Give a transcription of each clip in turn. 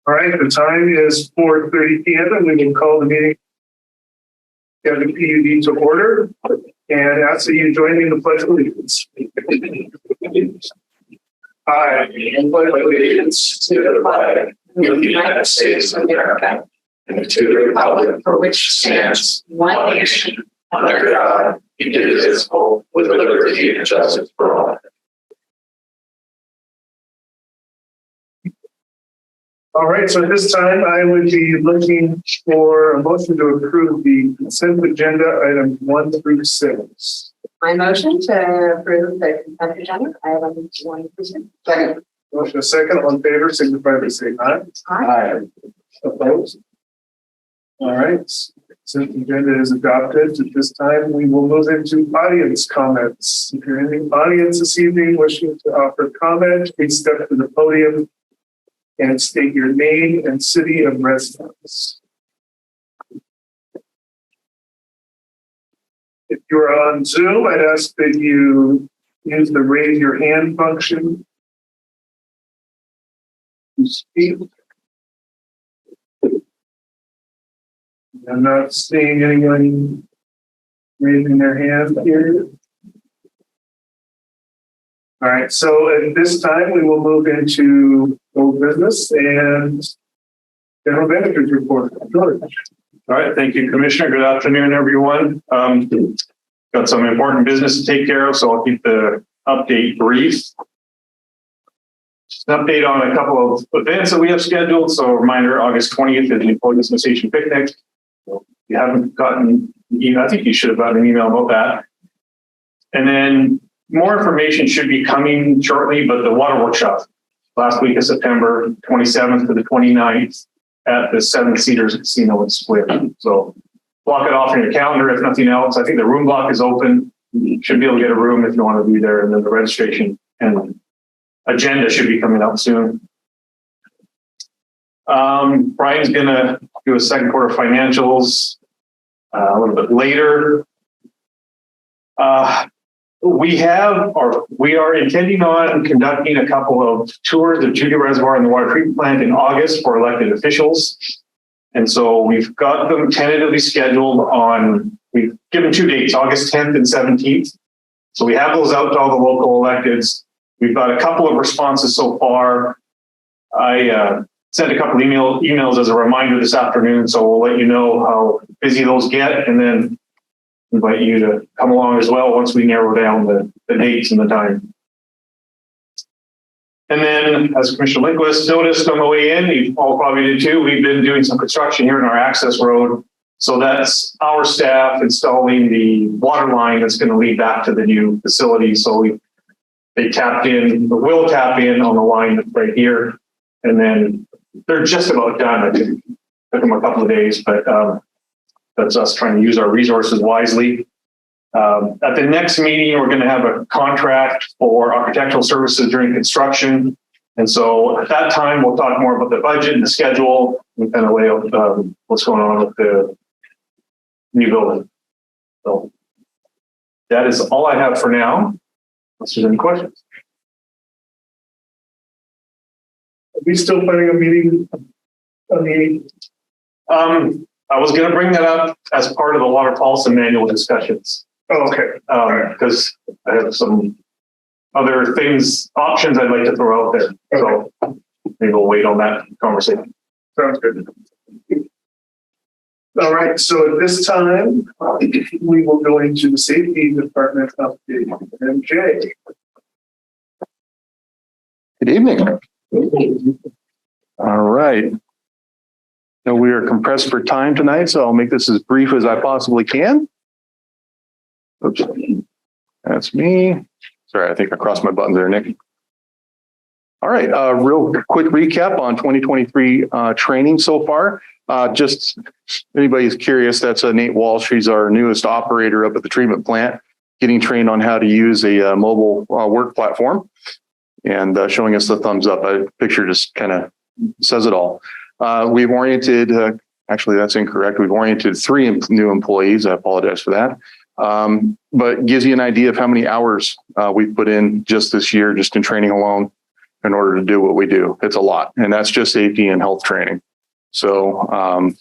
All right, the time is 4:30 p.m. and we will call the meeting of the PUD to order and ask that you join me in the Pledge of Allegiance. I pledge allegiance to the flag of the United States of America and to the republic for which stands one nation under God, indivisible, with liberty and justice for all. All right, so at this time, I would be looking for a motion to approve the consent agenda items 1 through 6. My motion to approve the consent agenda items 1 through 6. Second. Motion a second. All in favor, signify by saying aye. Aye. Opposed? All right, consent agenda is adopted. At this time, we will move into audience comments. If you're in the audience this evening wishing to offer comment, please step to the podium and state your name and city of residence. If you're on Zoom, I'd ask that you use the raise your hand function to speak. I'm not seeing anyone raising their hand here. All right, so at this time, we will move into old business and general manager's report. George. All right, thank you, Commissioner. Good afternoon, everyone. Got some important business to take care of, so I'll keep the update brief. Just an update on a couple of events that we have scheduled. So a reminder, August 20th is the Employee Dispensation Picnic. So if you haven't gotten an email, I think you should have gotten an email about that. And then more information should be coming shortly, but the water workshop last week of September 27th to the 29th at the Seven Cedars Casino in Split. So block it off in your calendar if nothing else. I think the room block is open. You should be able to get a room if you want to be there. And then the registration and agenda should be coming up soon. Brian's going to do a second quarter financials a little bit later. We are intending on conducting a couple of tours of Judy Reservoir and the water treatment plant in August for elected officials. And so we've got them tentatively scheduled we've given 2 dates, August 10th and 17th. So we have those out to all the local electeds. We've got a couple of responses so far. I sent a couple of emails as a reminder this afternoon, so we'll let you know how busy those get, and then invite you to come along as well once we narrow down the dates and the time. And then, as Commissioner Lindquist noticed on the way in, you all probably did too, we've been doing some construction here in our access road. So that's our staff installing the water line that's going to lead back to the new facility. So they will tap in on the line right here. And then they're just about done. I think it took them a couple of days, but that's us trying to use our resources wisely. At the next meeting, we're going to have a contract for architectural services during construction. And so at that time, we'll talk more about the budget and the schedule and kind of lay out what's going on with the new building. So that is all I have for now. Unless there's any questions. Are we still planning a meeting on the 8th? I was going to bring that up as part of the water policy manual discussions. Oh, okay. Because I have some other options I'd like to throw out there. Okay. So maybe we'll wait on that conversation. Sounds good. All right. So at this time, we will go into the safety department update. MJ. Good evening. All right. Now we are compressed for time tonight, so I'll make this as brief as I possibly can. Oops, that's me. Sorry, I think I crossed my buttons there, Nick. All right, real quick recap on 2023 training so far. Just anybody's curious, that's Nate Walsh. He's our newest operator up at the treatment plant, getting trained on how to use a mobile work platform and showing us the thumbs up. A picture just kind of says it all. We've oriented, actually that's incorrect. We've oriented 3 new employees. I apologize for that. But gives you an idea of how many hours we've put in just this year, just in training alone, in order to do what we do. It's a lot, and that's just safety and health training. So,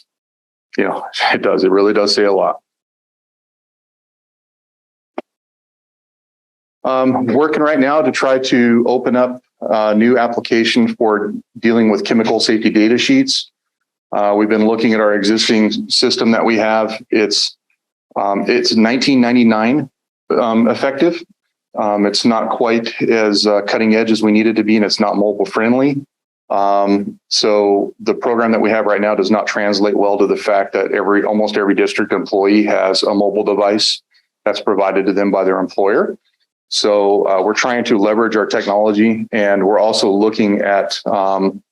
it really does say a lot. Working right now to try to open up a new application for dealing with chemical safety data sheets. We've been looking at our existing system that we have. It's 1999 effective. It's not quite as cutting edge as we need it to be, and it's not mobile friendly. So the program that we have right now does not translate well to the fact that almost every district employee has a mobile device that's provided to them by their employer. So we're trying to leverage our technology, and we're also looking at the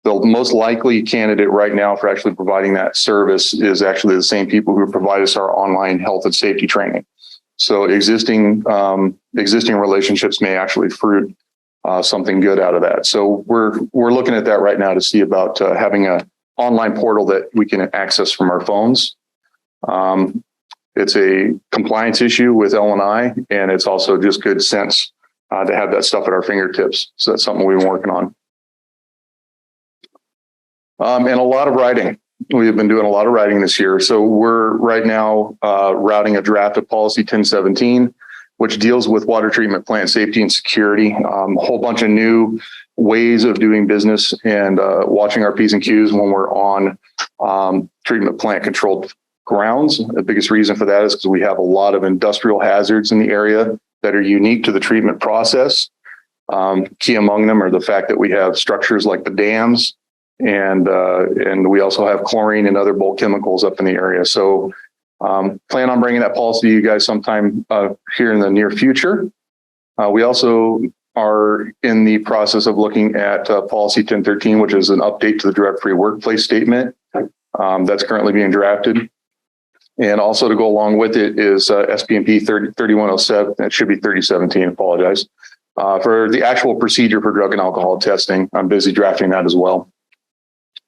most likely candidate right now for actually providing that service is actually the same people who provide us our online health and safety training. So existing relationships may actually fruit something good out of that. So we're looking at that right now to see about having an online portal that we can access from our phones. It's a compliance issue with L&I, and it's also just good sense to have that stuff at our fingertips. So that's something we've been working on. And a lot of writing. We've been doing a lot of writing this year. So we're right now routing a draft of policy 1017, which deals with water treatment plant safety and security, a whole bunch of new ways of doing business and watching our P's and Q's when we're on treatment plant controlled grounds. The biggest reason for that is because we have a lot of industrial hazards in the area that are unique to the treatment process. Key among them are the fact that we have structures like the dams, and we also have chlorine and other bulk chemicals up in the area. So plan on bringing that policy to you guys sometime here in the near future. We also are in the process of looking at policy 1013, which is an update to the drug-free workplace statement that's currently being drafted. And also to go along with it is SPMP 3107. It should be 3017. Apologize for the actual procedure for drug and alcohol testing. I'm busy drafting that as well.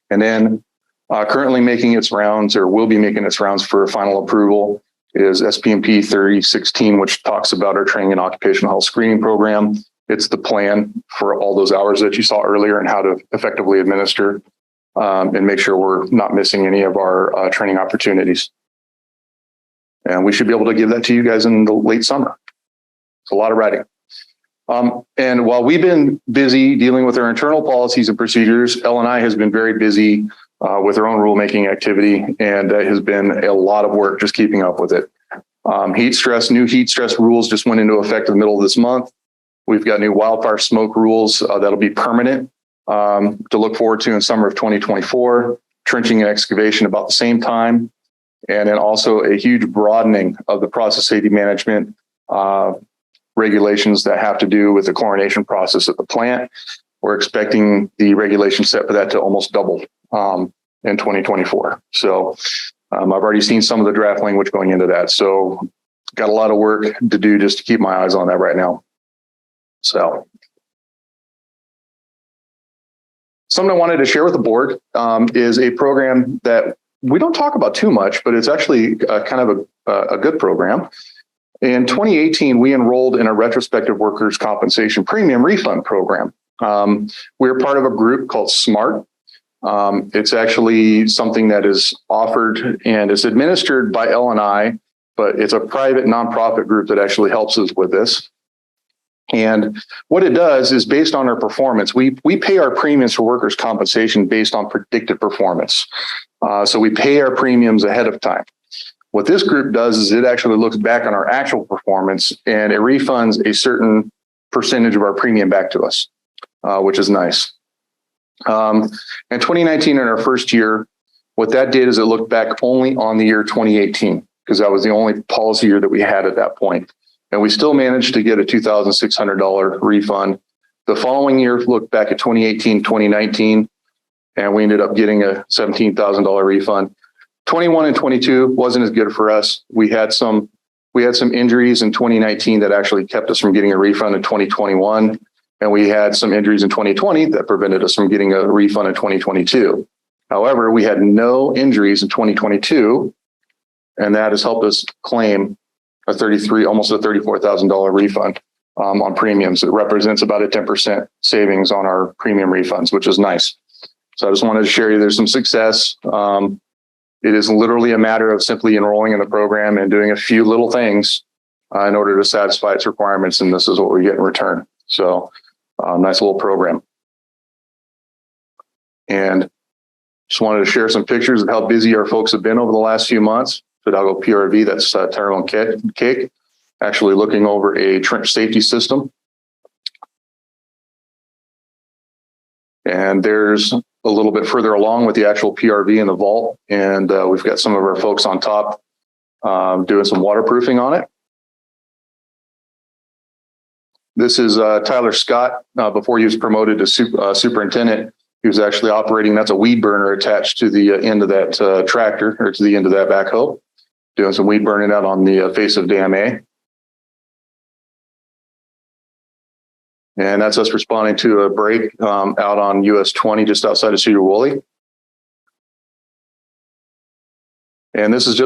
And then currently making its rounds, or will be making its rounds for final approval, is SPMP 3016, which talks about our training and occupational health screening program. It's the plan for all those hours that you saw earlier and how to effectively administer and make sure we're not missing any of our training opportunities. And we should be able to give that to you guys in the late summer. It's a lot of writing. And while we've been busy dealing with our internal policies and procedures, L&I has been very busy with their own rulemaking activity, and that has been a lot of work just keeping up with it. New heat stress rules just went into effect in the middle of this month. We've got new wildfire smoke rules that'll be permanent to look forward to in summer of 2024, trenching and excavation about the same time. And then also a huge broadening of the process safety management regulations that have to do with the chlorination process at the plant. We're expecting the regulation set for that to almost double in 2024. So I've already seen some of the draft language going into that. So got a lot of work to do just to keep my eyes on that right now. So something I wanted to share with the board is a program that we don't talk about too much, but it's actually kind of a good program. In 2018, we enrolled in a retrospective workers' compensation premium refund program. We're part of a group called SMART. It's actually something that is offered and is administered by L&I, but it's a private nonprofit group that actually helps us with this. And what it does is based on our performance, we pay our premiums for workers' compensation based on predicted performance. So we pay our premiums ahead of time. What this group does is it actually looks back on our actual performance and it refunds a certain percentage of our premium back to us, which is nice. In 2019, in our first year, what that did is it looked back only on the year 2018, because that was the only policy year that we had at that point. And we still managed to get a $2,600 refund. The following year, looked back at 2018, 2019, and we ended up getting a $17,000 refund. 21 and 22 wasn't as good for us. We had some injuries in 2019 that actually kept us from getting a refund in 2021. And we had some injuries in 2020 that prevented us from getting a refund in 2022. However, we had no injuries in 2022, and that has helped us claim almost a $34,000 refund on premiums. It represents about a 10% savings on our premium refunds, which is nice. So I just wanted to share you there's some success. It is literally a matter of simply enrolling in the program and doing a few little things in order to satisfy its requirements. And this is what we get in return. So nice little program. And just wanted to share some pictures of how busy our folks have been over the last few months. Fidalgo PRV, that's Tyrone Cake, actually looking over a trench safety system. And there's a little bit further along with the actual PRV in the vault. And we've got some of our folks on top doing some waterproofing on it. This is Tyler Scott. Before he was promoted to superintendent, he was actually operating, that's a weed burner attached to the end of that tractor, or to the end of that backhoe, doing some weed burning out on the face of Dam A. And that's us responding to a break out on US 20, just outside of Cedar Woolley. And this is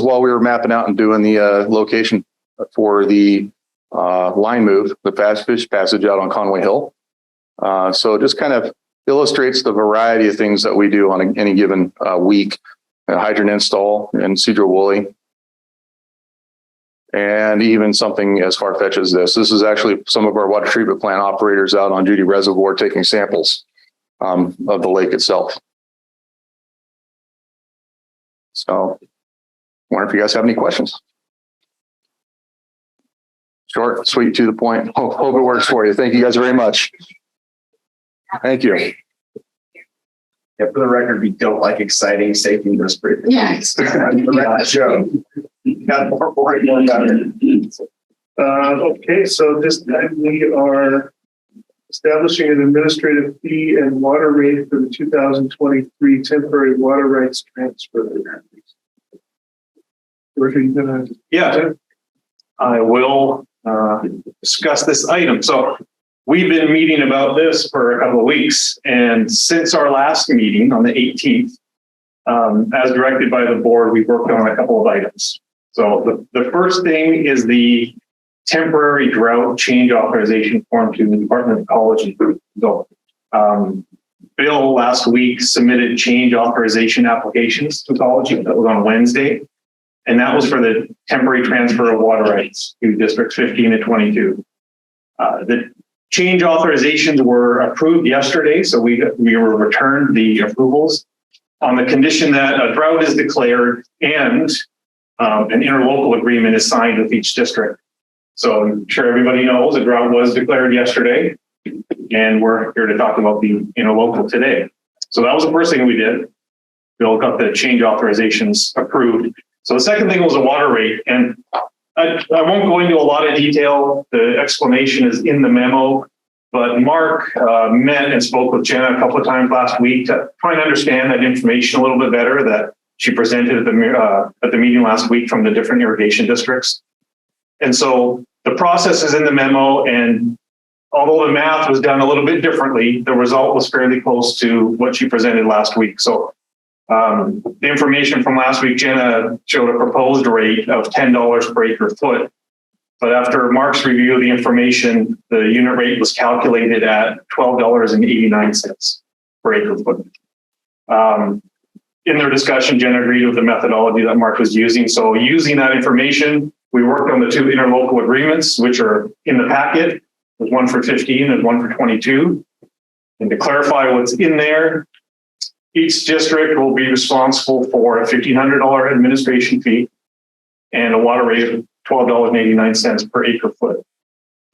while we were mapping out and doing the location for the line move, the fast fish passage out on Conway Hill. So it just kind of illustrates the variety of things that we do on any given week. A hydrant install in Cedar Woolley. And even something as far-fetched as this. This is actually some of our water treatment plant operators out on Judy Reservoir taking samples of the lake itself. So, wonder if you guys have any questions. Short, sweet, to the point. Hope it works for you. Thank you guys very much. Thank you. Yeah, for the record, we don't like exciting safety news briefings. Yes. Joe. Got more boring, more better. Okay, so this time we are establishing an administrative fee and water rate for the 2023 temporary water rights transfer. Are you gonna? Yeah, I will discuss this item. So we've been meeting about this for a couple of weeks, and since our last meeting on the 18th, as directed by the board, we've worked on a couple of items. So the first thing is the temporary drought change authorization form to the Department of Ecology. So, Bill last week submitted change authorization applications to Ecology. That was on Wednesday. And that was for the temporary transfer of water rights to districts 15 and 22. The change authorizations were approved yesterday. So we were returned the approvals on the condition that a drought is declared and an interlocal agreement is signed with each district. So I'm sure everybody knows a drought was declared yesterday, and we're here to talk about the interlocal today. So that was the first thing we did. Bill got the change authorizations approved. So the second thing was a water rate, and I won't go into a lot of detail. The explanation is in the memo, but Mark met and spoke with Jenna a couple of times last week to try and understand that information a little bit better that she presented at the meeting last week from the different irrigation districts. And so the process is in the memo, and although the math was done a little bit differently, the result was fairly close to what she presented last week. So the information from last week, Jenna showed a proposed rate of $10 per acre foot. But after Mark's review of the information, the unit rate was calculated at $12.89 per acre foot. In their discussion, Jenna agreed with the methodology that Mark was using. So using that information, we worked on the two interlocal agreements, which are in the packet. There's one for 15 and one for 22. And to clarify what's in there, each district will be responsible for a $1,500 administration fee and a water rate of $12.89 per acre foot.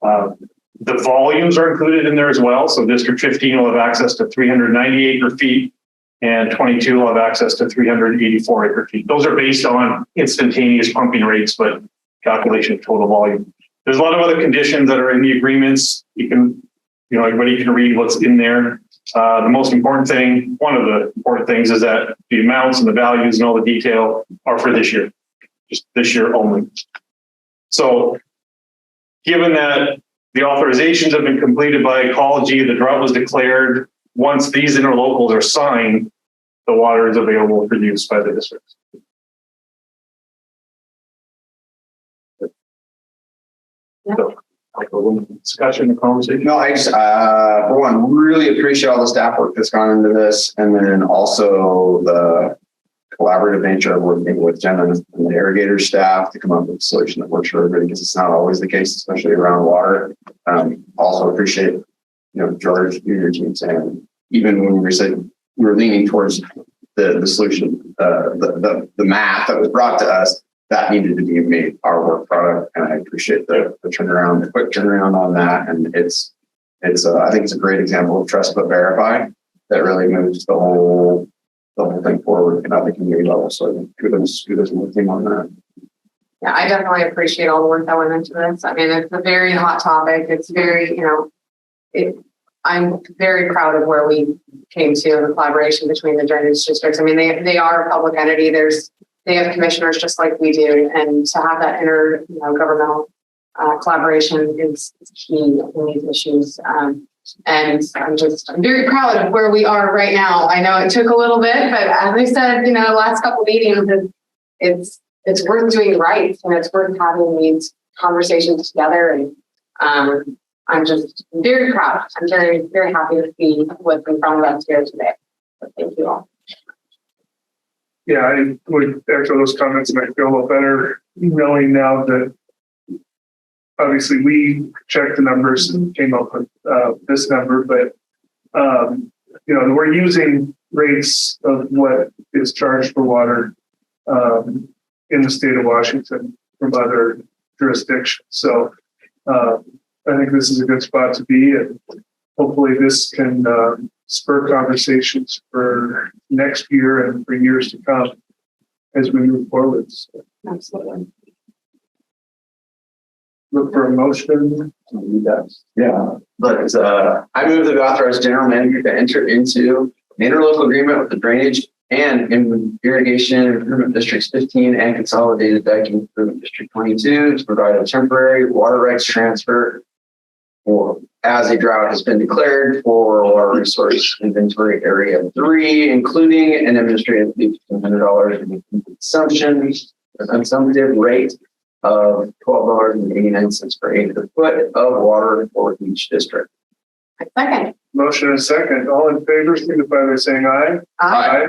The volumes are included in there as well. So District 15 will have access to 390 acre feet and 22 will have access to 384 acre feet. Those are based on instantaneous pumping rates, but calculation of total volume. There's a lot of other conditions that are in the agreements. Everybody can read what's in there. The most important thing, one of the important things, is that the amounts and the values and all the detail are for this year, just this year only. So given that the authorizations have been completed by Ecology, the drought was declared, once these interlocals are signed, the water is available for use by the districts. So, like a little discussion, a conversation. No, I just, for one, really appreciate all the staff work that's gone into this. And then also the collaborative nature of working with Jen and the irrigator staff to come up with a solution that works for everybody, because it's not always the case, especially around water. Also appreciate, George, your team saying, even when we were leaning towards the solution, the math that was brought to us, that needed to be made our work product. And I appreciate the turnaround, the quick turnaround on that. And it's I think it's a great example of trust but verify that really moves the whole thing forward at the community level. So kudos to the team on that. Yeah, I definitely appreciate all the work that went into this. I mean, it's a very hot topic. It's very, I'm very proud of where we came to in the collaboration between the drainage districts. I mean, they are a public entity. They have commissioners just like we do, and to have that intergovernmental collaboration is key in these issues. And I'm very proud of where we are right now. I know it took a little bit, but as I said, last couple of meetings, it's worth doing right, and it's worth having these conversations together. And I'm just very proud. I'm very, very happy to see what's in front of us here today. So thank you all. Yeah, I would echo those comments, and I feel a little better knowing now that obviously we checked the numbers and came up with this number, but we're using rates of what is charged for water in the state of Washington from other jurisdictions. So I think this is a good spot to be, and hopefully this can spur conversations for next year and for years to come as we move forward. So, Absolutely. look for a motion. Yeah, but I move that we authorize general manager to enter into an interlocal agreement with the drainage and irrigation improvement districts 15 and consolidated decking improvement district 22 to provide a temporary water rights transfer or as a drought has been declared for water resource inventory area 3, including an administrative fee of $100 and a consumptive rate of $12.89 per acre foot of water for each district. Second. Motion and second. All in favor, signify by saying aye. Aye.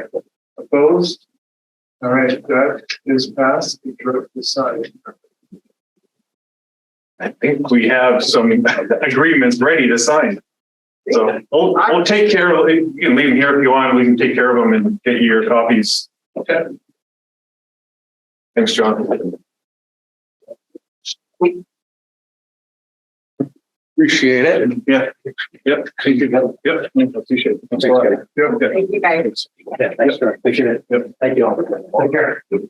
Opposed? All right, that is passed. The clerk will sign. I think we have some agreements ready to sign. So we'll take care of it. You can leave them here if you want. We can take care of them and get you your copies. Okay. Thanks, John. Appreciate it. Yeah. Yep. Thank you. Yep. Appreciate it. Thanks, guys. Yep. Thank you guys. Yeah, thanks, John. Appreciate it. Yep. Thank you all. Take care. Get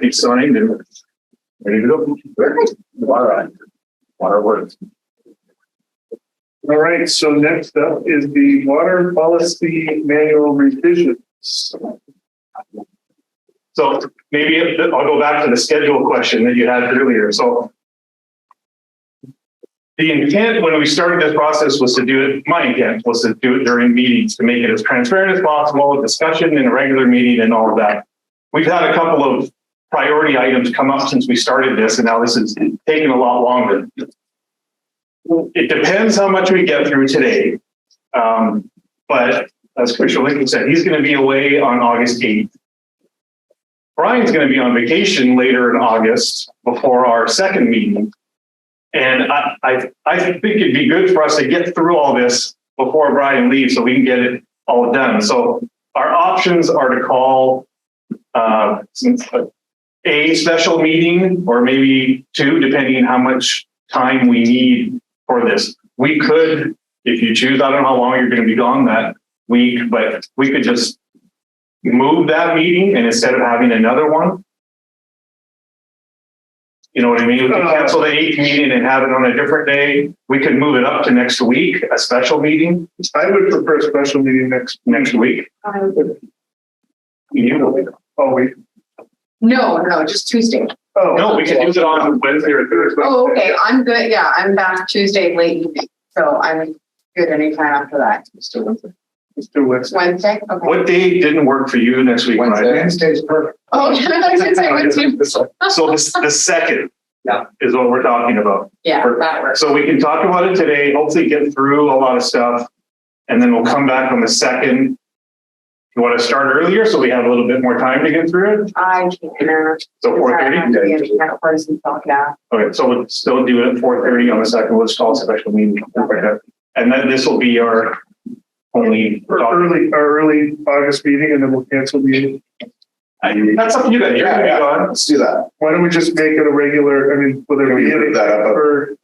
these signed and ready to go. All right. Water works. All right, so next up is the water policy manual revisions. So maybe I'll go back to the schedule question that you had earlier. So the intent when we started this process was to do it, my intent was to do it during meetings to make it as transparent as possible, a discussion in a regular meeting and all of that. We've had a couple of priority items come up since we started this, and now this is taking a lot longer. It depends how much we get through today. But as Commissioner Lincoln said, he's going to be away on August 8th. Brian's going to be on vacation later in August before our second meeting. And I think it'd be good for us to get through all this before Brian leaves so we can get it all done. So our options are to call a special meeting or maybe two, depending on how much time we need for this. We could, if you choose, I don't know how long you're going to be gone that week, but we could just move that meeting, and instead of having another one, you know what I mean? We could cancel the 8th meeting and have it on a different day. We could move it up to next week, a special meeting. I would prefer a special meeting next week. all week. No, just Tuesday. Oh, No, we could do it on Wednesday or Thursday. Oh, okay. I'm good. Yeah, I'm back Tuesday late evening, so I'm good anytime after that. Let's do Wednesday. Wednesday. Okay. What day didn't work for you next week, Brian? Wednesday's perfect. Oh, I was gonna say Wednesday. So the second. is what we're talking about. Yeah, that works. So we can talk about it today, hopefully get through a lot of stuff, and then we'll come back on the 2nd. You want to start earlier so we have a little bit more time to get through it? I can't. So 4:30? Yeah. Okay, so we'll still do it at 4:30 on the 2nd. Let's call a special meeting. And then this will be our only. Our early August meeting, and then we'll cancel the meeting. That's up to you then. You're gonna be gone. Let's do that. Why don't we just make it a regular, I mean, will there be any for?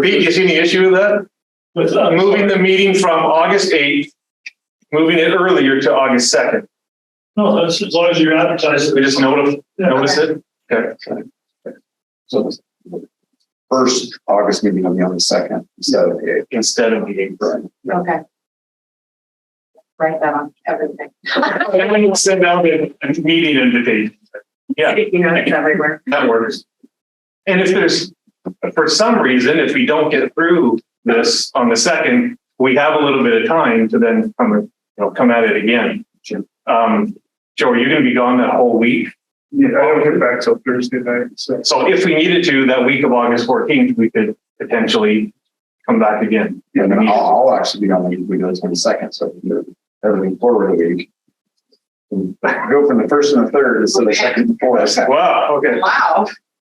Pete, you see any issue with that? With moving the meeting from August 8th, moving it earlier to August 2nd? No, that's as long as you advertise it. We just notice it? Okay. So the first August meeting will be on the 2nd instead of the 8th. Instead of the 8th. Okay. Write that on everything. And then we'll send out a meeting invitation. Yeah, You know, it's everywhere. that works. And if there's, for some reason, if we don't get through this on the 2nd, we have a little bit of time to then come at it again. Joe, are you going to be gone that whole week? Yeah, I don't get back till Thursday night, so. So if we needed to, that week of August 14th, we could potentially come back again. Yeah, and then I'll actually be on the week we go to the 22nd, so we can move everything forward a week. Go from the 1st and the 3rd instead of the 2nd and 4th. Wow, okay. Wow.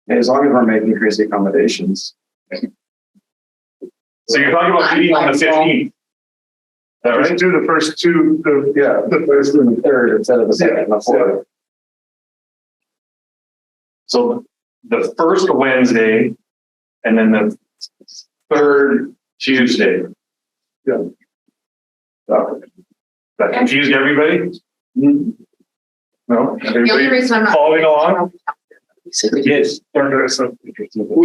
As long as we're making crazy accommodations. So you're talking about meeting on the 15th? Is that Just right? do the first two, the 1st and the 3rd instead of the 2nd and the 4th. So the first Wednesday and then the 3rd Tuesday. Yeah. That confused everybody? No? The only Everybody reason I'm not. following along? Yes, we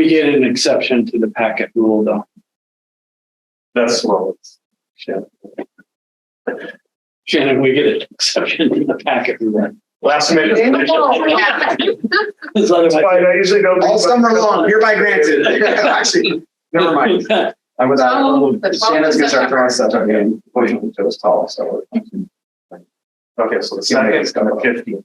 get an exception to the packet rule though. That's well. Shannon, we get an exception to the packet rule. Last minute. Yeah. It's It's fine, I usually don't. All summer long, hereby granted. Actually, never mind. I'm with that. Shannon's gonna start throwing stuff at me and pushing me to his tall, so. Okay, so the 2nd is coming 15th.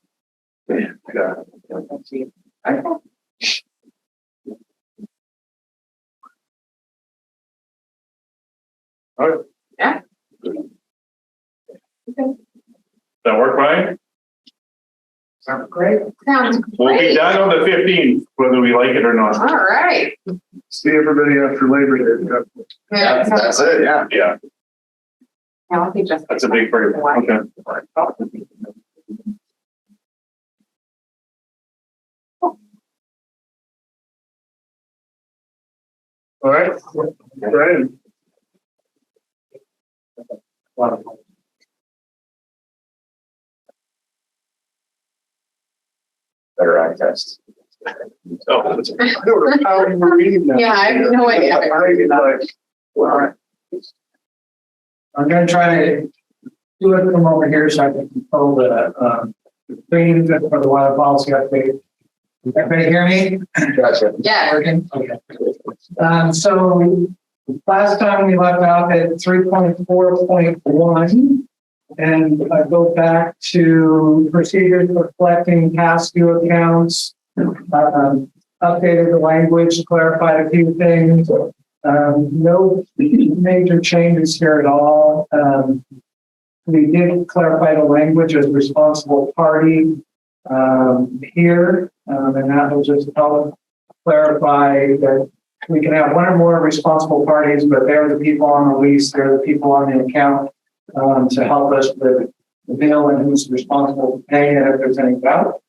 All right. Yeah. That work, Brian? Sounds great. Sounds We'll be great. done on the 15th, whether we like it or not. All right. See everybody after Labor Day. Yeah. That's it, yeah. Yeah, I think just. that's a big part. Okay. All right, Brian. Better eye test. Oh, that's How are you reading that? Yeah, I have no idea. I'm gonna try to do it from over here so I can control the screen for the water policy update. Everybody hear me? Gotcha. Yeah. Working? Okay. So last time we left out at 3.4.1 and I go back to procedures for collecting past due accounts, updated the language, clarified a few things. No major changes here at all. We did clarify the language as responsible party here, and that will just help clarify that we can have one or more responsible parties, but they're the people on the lease, they're the people on the account to help us with the bill and who's responsible for paying it if there's any doubt.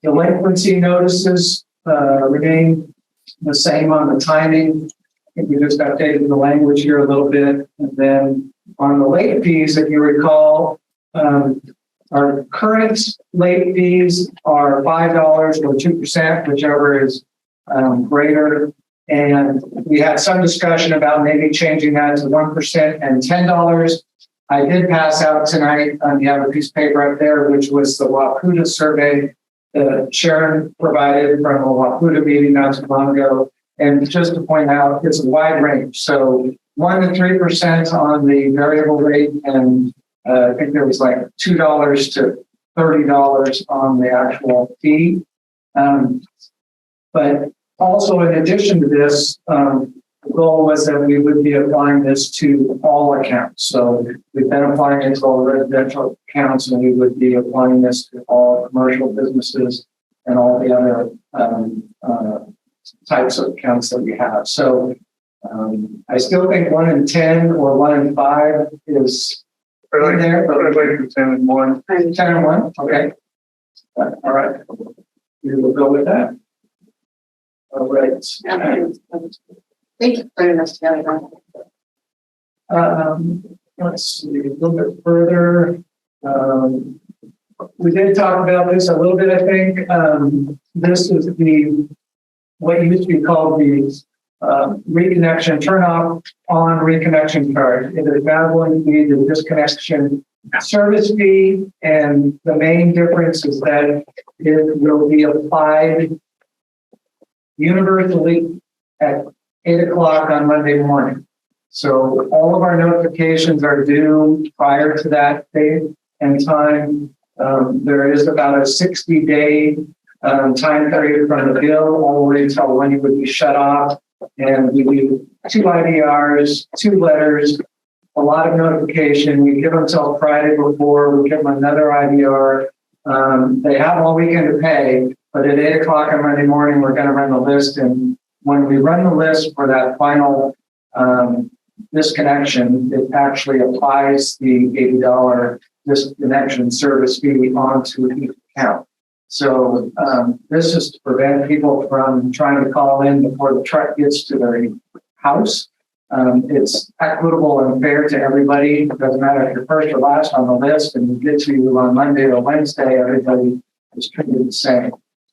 Delinquency notices remain the same on the timing. I think we just updated the language here a little bit. And then on the late fees, if you recall, our current late fees are $5 or 2%, whichever is greater. And we had some discussion about maybe changing that to 1% and $10. I did pass out tonight, you have a piece of paper up there, which was the Waputa survey that Sharon provided from a Waputa meeting not too long ago. And just to point out, it's a wide range. So 1 to 3% on the variable rate, and I think there was like $2 to $30 on the actual fee. But also in addition to this, the goal was that we would be applying this to all accounts. So we've been applying it to all residential accounts, and we would be applying this to all commercial businesses and all the other types of accounts that we have. So I still think 1 in 10 or 1 in 5 is I'd like, in there. I'd like to 10 and 1. 10 and 1, okay. All right. We will go with that. All right. Thank you for putting this together. Let's see, a little bit further. We did talk about this a little bit, I think. This is what used to be called the reconnection, turn off on reconnection card. It is now going to be the disconnection service fee, and the main difference is that it will be applied universally at 8 o'clock on Monday morning. So all of our notifications are due prior to that date and time. There is about a 60-day time period from the bill all the way until when it would be shut off. And we do 2 IDRs, 2 letters, a lot of notification. We give them until Friday before. We give them another IDR. They have all weekend to pay, but at 8 o'clock on Monday morning, we're going to run the list. And when we run the list for that final disconnection, it actually applies the $80 disconnection service fee onto each account. So this is to prevent people from trying to call in before the truck gets to their house. It's equitable and fair to everybody. It doesn't matter if you're first or last on the list, and you get to you on Monday or Wednesday, everybody is treated the same.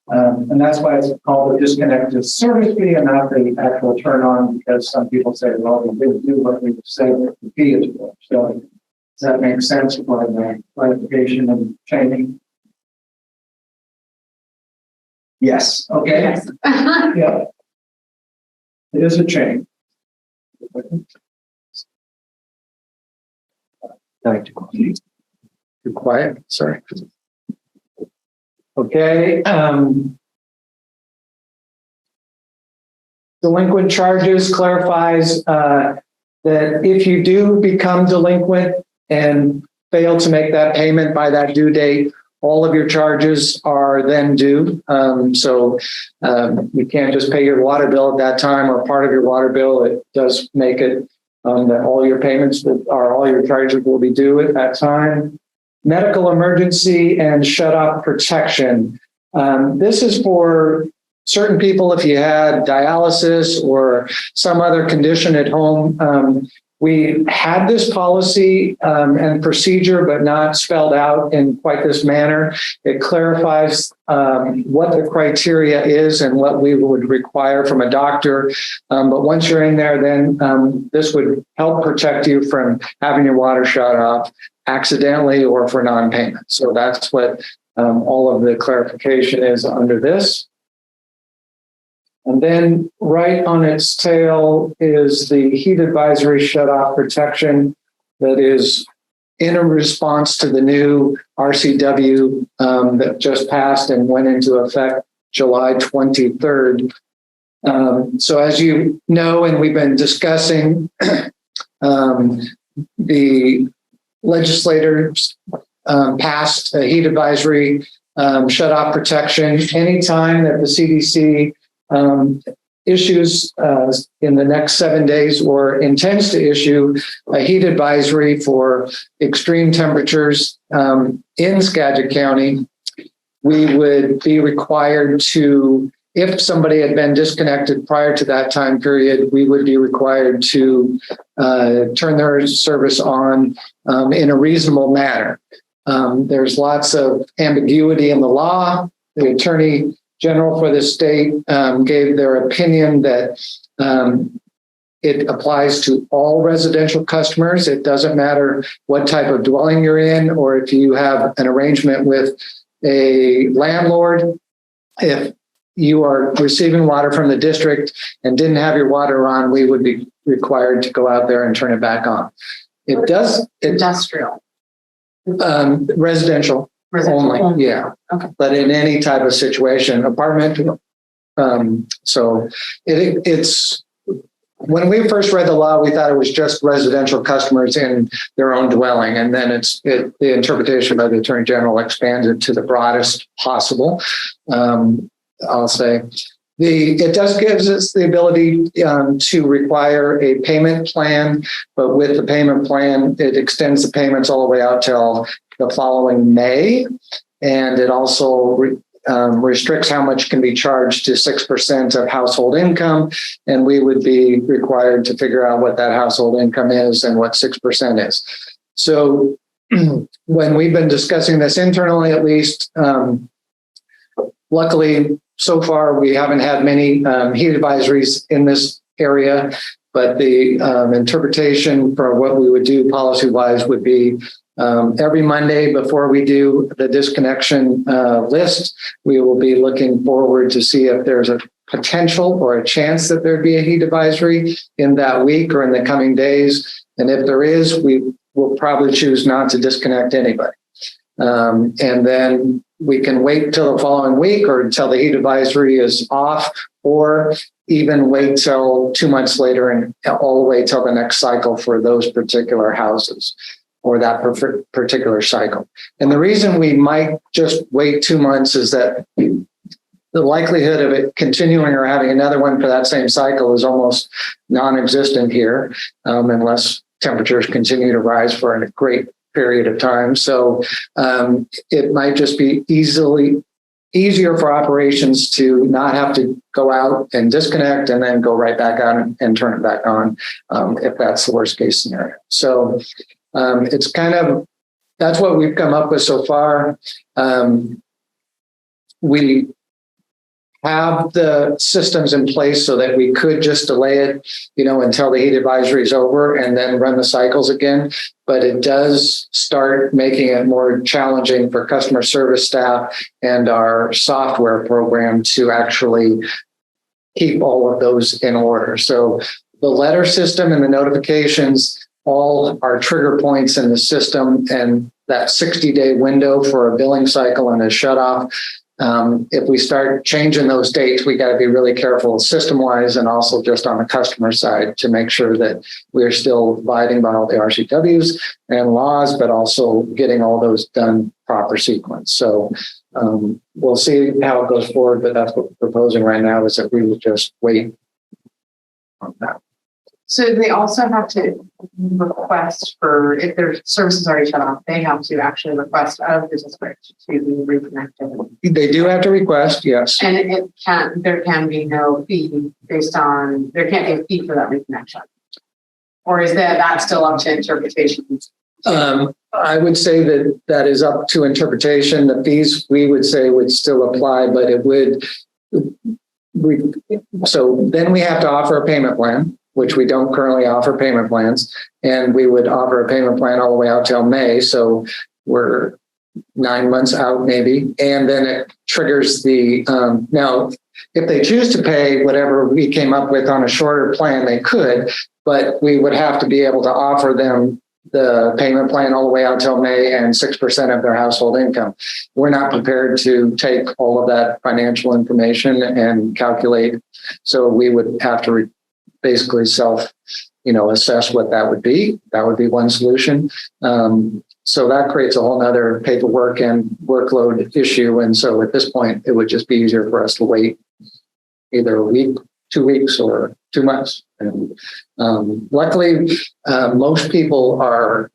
And that's why it's called the disconnected service fee and not the actual turn on, because some people say, well, we didn't do what we said the fee is for. So does that make sense for the clarification and changing? Yes. Okay. Yes. Yeah. It is a change. Too quiet, sorry. Okay. Delinquent charges clarifies that if you do become delinquent and fail to make that payment by that due date, all of your charges are then due. So you can't just pay your water bill at that time or part of your water bill. It does make it that all your payments all your charges will be due at that time. Medical emergency and shut-off protection. This is for certain people if you had dialysis or some other condition at home. We had this policy and procedure, but not spelled out in quite this manner. It clarifies what the criteria is and what we would require from a doctor. But once you're in there, then this would help protect you from having your water shut off accidentally or for non-payment. So that's what all of the clarification is under this. And then right on its tail is the heat advisory shut-off protection that is in a response to the new RCW that just passed and went into effect July 23rd. So as you know, and we've been discussing, the legislators passed a heat advisory shut-off protection anytime that the CDC issues in the next 7 days or intends to issue a heat advisory for extreme temperatures in Skagit County. We would be required to, if somebody had been disconnected prior to that time period, we would be required to turn their service on in a reasonable manner. There's lots of ambiguity in the law. The Attorney General for the state gave their opinion that it applies to all residential customers. It doesn't matter what type of dwelling you're in or if you have an arrangement with a landlord. If you are receiving water from the district and didn't have your water on, we would be required to go out there and turn it back on. It does. Industrial. Residential. Only, yeah. Okay. But in any type of situation, apartment, so it's, when we first read the law, we thought it was just residential customers in their own dwelling. And then the interpretation by the Attorney General expands it to the broadest possible. I'll say it does gives us the ability to require a payment plan, but with the payment plan, it extends the payments all the way out till the following May. And it also restricts how much can be charged to 6% of household income. And we would be required to figure out what that household income is and what 6% is. So when we've been discussing this internally, at least, luckily, so far, we haven't had many heat advisories in this area, but the interpretation for what we would do policy-wise would be every Monday before we do the disconnection list, we will be looking forward to see if there's a potential or a chance that there'd be a heat advisory in that week or in the coming days. And if there is, we will probably choose not to disconnect anybody. And then we can wait till the following week or until the heat advisory is off, or even wait till 2 months later and all the way till the next cycle for those particular houses or that particular cycle. And the reason we might just wait 2 months is that the likelihood of it continuing or having another one for that same cycle is almost non-existent here, unless temperatures continue to rise for a great period of time. So it might just be easier for operations to not have to go out and disconnect and then go right back out and turn it back on if that's the worst case scenario. So it's kind of, that's what we've come up with so far. We have the systems in place so that we could just delay it, until the heat advisory is over and then run the cycles again. But it does start making it more challenging for customer service staff and our software program to actually keep all of those in order. So the letter system and the notifications all are trigger points in the system, and that 60-day window for a billing cycle and a shutoff. If we start changing those dates, we got to be really careful system-wise and also just on the customer side to make sure that we're still abiding by all the RCWs and laws, but also getting all those done proper sequence. So we'll see how it goes forward, but that's what we're proposing right now is that we would just wait on that. So they also have to request for, if their service is already shut off, they have to actually request of the district to be reconnected. They do have to request, yes. And there can be no fee based on, there can't be a fee for that reconnection. Or is that still up to interpretation? I would say that is up to interpretation. The fees we would say would still apply, but it would, so then we have to offer a payment plan, which we don't currently offer payment plans. And we would offer a payment plan all the way out till May. So we're 9 months out maybe. And then it triggers the, now, if they choose to pay whatever we came up with on a shorter plan, they could, but we would have to be able to offer them the payment plan all the way out till May and 6% of their household income. We're not prepared to take all of that financial information and calculate. So we would have to basically assess what that would be. That would be one solution. So that creates a whole nother paperwork and workload issue. And so at this point, it would just be easier for us to wait either a week, 2 weeks, or 2 months. And luckily, most people are,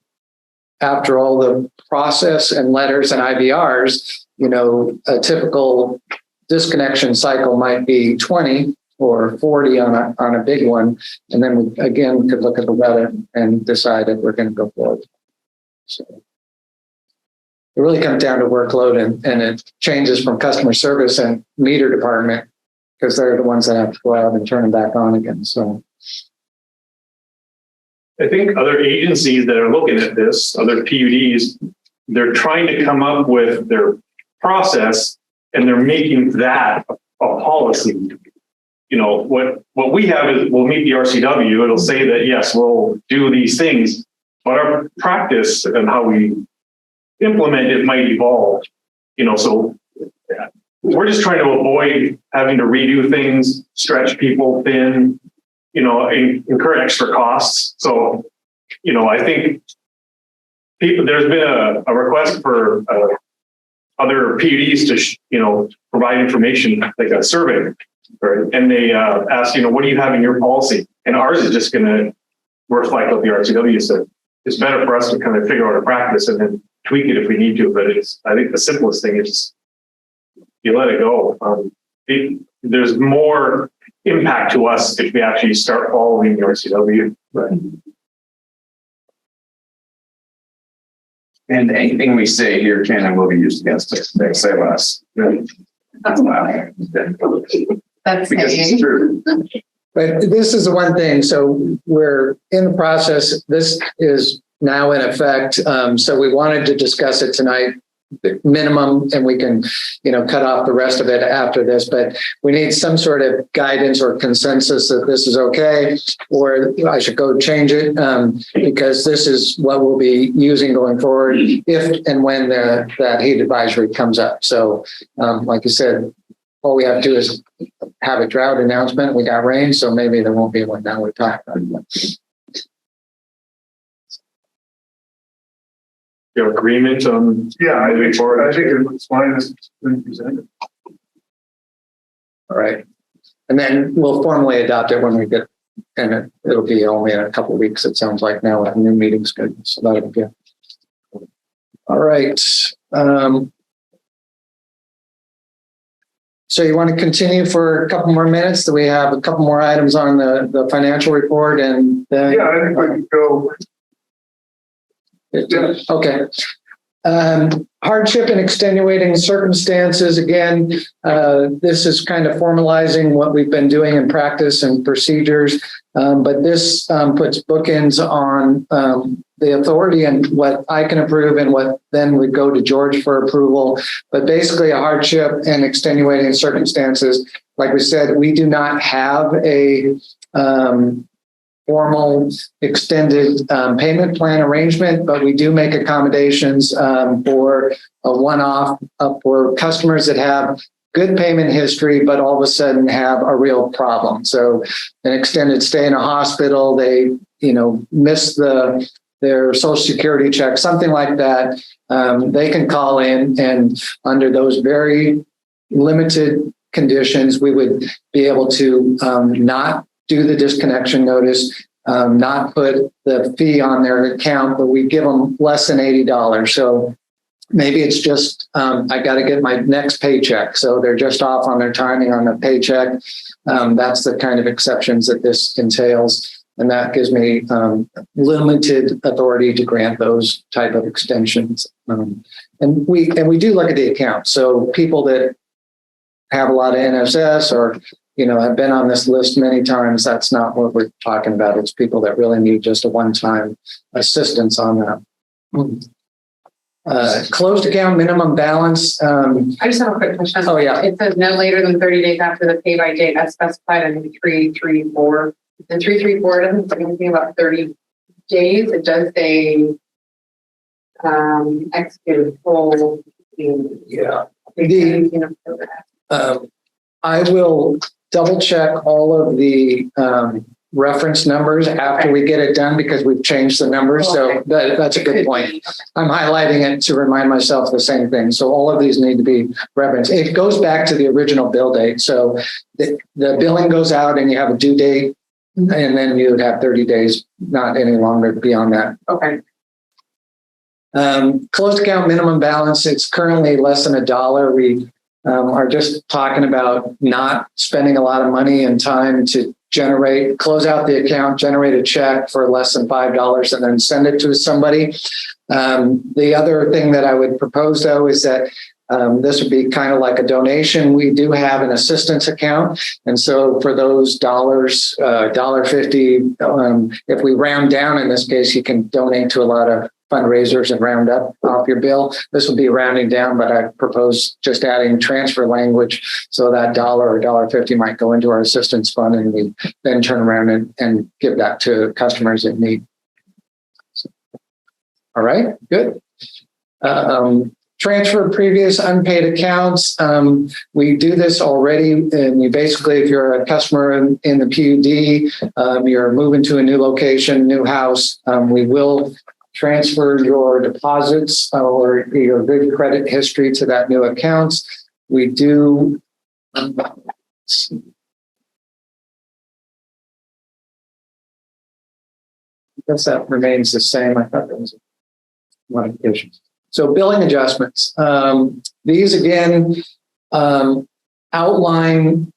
after all the process and letters and IVRs, a typical disconnection cycle might be 20 or 40 on a big one. And then we could look at the weather and decide if we're going to go forward. So it really comes down to workload and it changes from customer service and meter department because they're the ones that have to go out and turn them back on again. So I think other agencies that are looking at this, other PUDs, they're trying to come up with their process and they're making that a policy. What we have is we'll meet the RCW. It'll say that, yes, we'll do these things, but our practice and how we implement, it might evolve, so we're just trying to avoid having to redo things, stretch people thin, incur extra costs. So, I think there's been a request for other PUDs to, provide information, like a survey, right? And they ask, what do you have in your policy? And ours is just going to reflect what the RCW said. It's better for us to kind of figure out a practice and then tweak it if we need to. But I think the simplest thing is you let it go. There's more impact to us if we actually start following the RCW. Right. And anything we say here can and will be used against us. They say less. That's why. That's Because it's saying. true. But this is the one thing. So we're in the process. This is now in effect. So we wanted to discuss it tonight, minimum, and we can, cut off the rest of it after this. But we need some sort of guidance or consensus that this is okay, or I should go change it because this is what we'll be using going forward if and when that heat advisory comes up. So, like you said, all we have to do is have a drought announcement. We got rain, so maybe there won't be one now we're talking about. Your agreement on I think it looks fine as it's been presented. All right. And then we'll formally adopt it when we get, and it'll be only in a couple of weeks, it sounds like now with a new meeting schedule. So that'll be good. All right. So you want to continue for a couple more minutes? Do we have a couple more items on the financial report? And I think we can go. Okay. Hardship and extenuating circumstances. Again, this is kind of formalizing what we've been doing in practice and procedures. But this puts bookends on the authority and what I can approve and what then would go to George for approval. But basically a hardship and extenuating circumstances. Like we said, we do not have a formal extended payment plan arrangement, but we do make accommodations for a one-off for customers that have good payment history, but all of a sudden have a real problem. So an extended stay in a hospital, they, miss their Social Security check, something like that. They can call in, and under those very limited conditions, we would be able to not do the disconnection notice, not put the fee on their account, but we give them less than $80. So maybe it's just, I got to get my next paycheck. So they're just off on their timing on the paycheck. That's the kind of exceptions that this entails. And that gives me limited authority to grant those type of extensions. And we do look at the account. So people that have a lot of NSS or I've been on this list many times. That's not what we're talking about. It's people that really need just a one-time assistance on that. Closed account minimum balance. I just have a quick question. Oh, yeah. It says no later than 30 days after the pay by date as specified in 334. And 334 doesn't say anything about 30 days. It does say executed full. Yeah. I will double check all of the reference numbers after we get it done because we've changed the numbers. So that's a good point. I'm highlighting it to remind myself the same thing. So all of these need to be referenced. It goes back to the original bill date. So the billing goes out and you have a due date and then you would have 30 days, not any longer beyond that. Okay. Closed account minimum balance, it's currently less than $1. We are just talking about not spending a lot of money and time to close out the account, generate a check for less than $5 and then send it to somebody. The other thing that I would propose though is that this would be kind of like a donation. We do have an assistance account. And so for those dollars, $1.50, if we round down in this case, you can donate to a lot of fundraisers and round up off your bill. This will be rounding down, but I propose just adding transfer language so that $1 or $1.50 might go into our assistance fund and we then turn around and give that to customers in need. So, all right, good. transfer previous unpaid accounts. We do this already, and you basically, if you're a customer in the PUD, you're moving to a new location, new house, we will transfer your deposits or your good credit history to that new account. We do. I guess that remains the same. I thought that was modifications. So billing adjustments. These again outline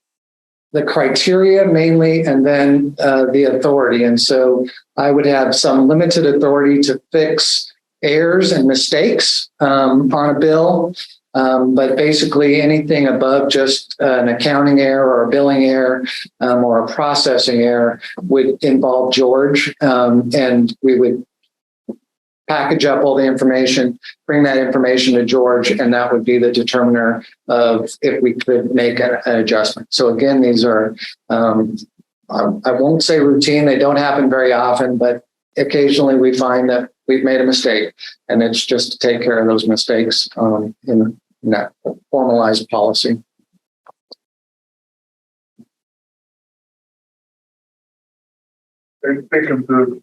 the criteria mainly, and then the authority. And so I would have some limited authority to fix errors and mistakes on a bill. But basically anything above just an accounting error or a billing error or a processing error would involve George, and we would package up all the information, bring that information to George, and that would be the determiner of if we could make an adjustment. So again, these are, I won't say routine, they don't happen very often, but occasionally we find that we've made a mistake, and it's just to take care of those mistakes in that formalized policy. I think of the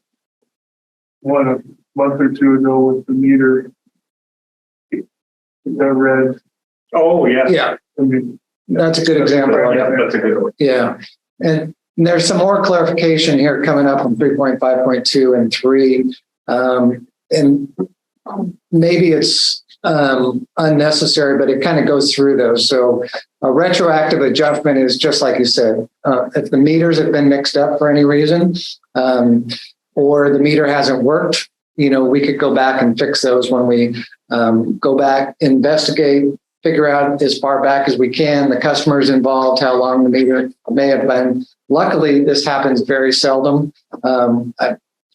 one a month or two ago with the meter that read. Oh, yeah. Yeah, I mean, that's a good example. That's a good one. Yeah. And there's some more clarification here coming up on 3.5.2 and 3. And maybe it's unnecessary, but it kind of goes through those. So a retroactive adjustment is just like you said, if the meters have been mixed up for any reason, or the meter hasn't worked, we could go back and fix those when we go back, investigate, figure out as far back as we can, the customers involved, how long the meter may have been. Luckily, this happens very seldom.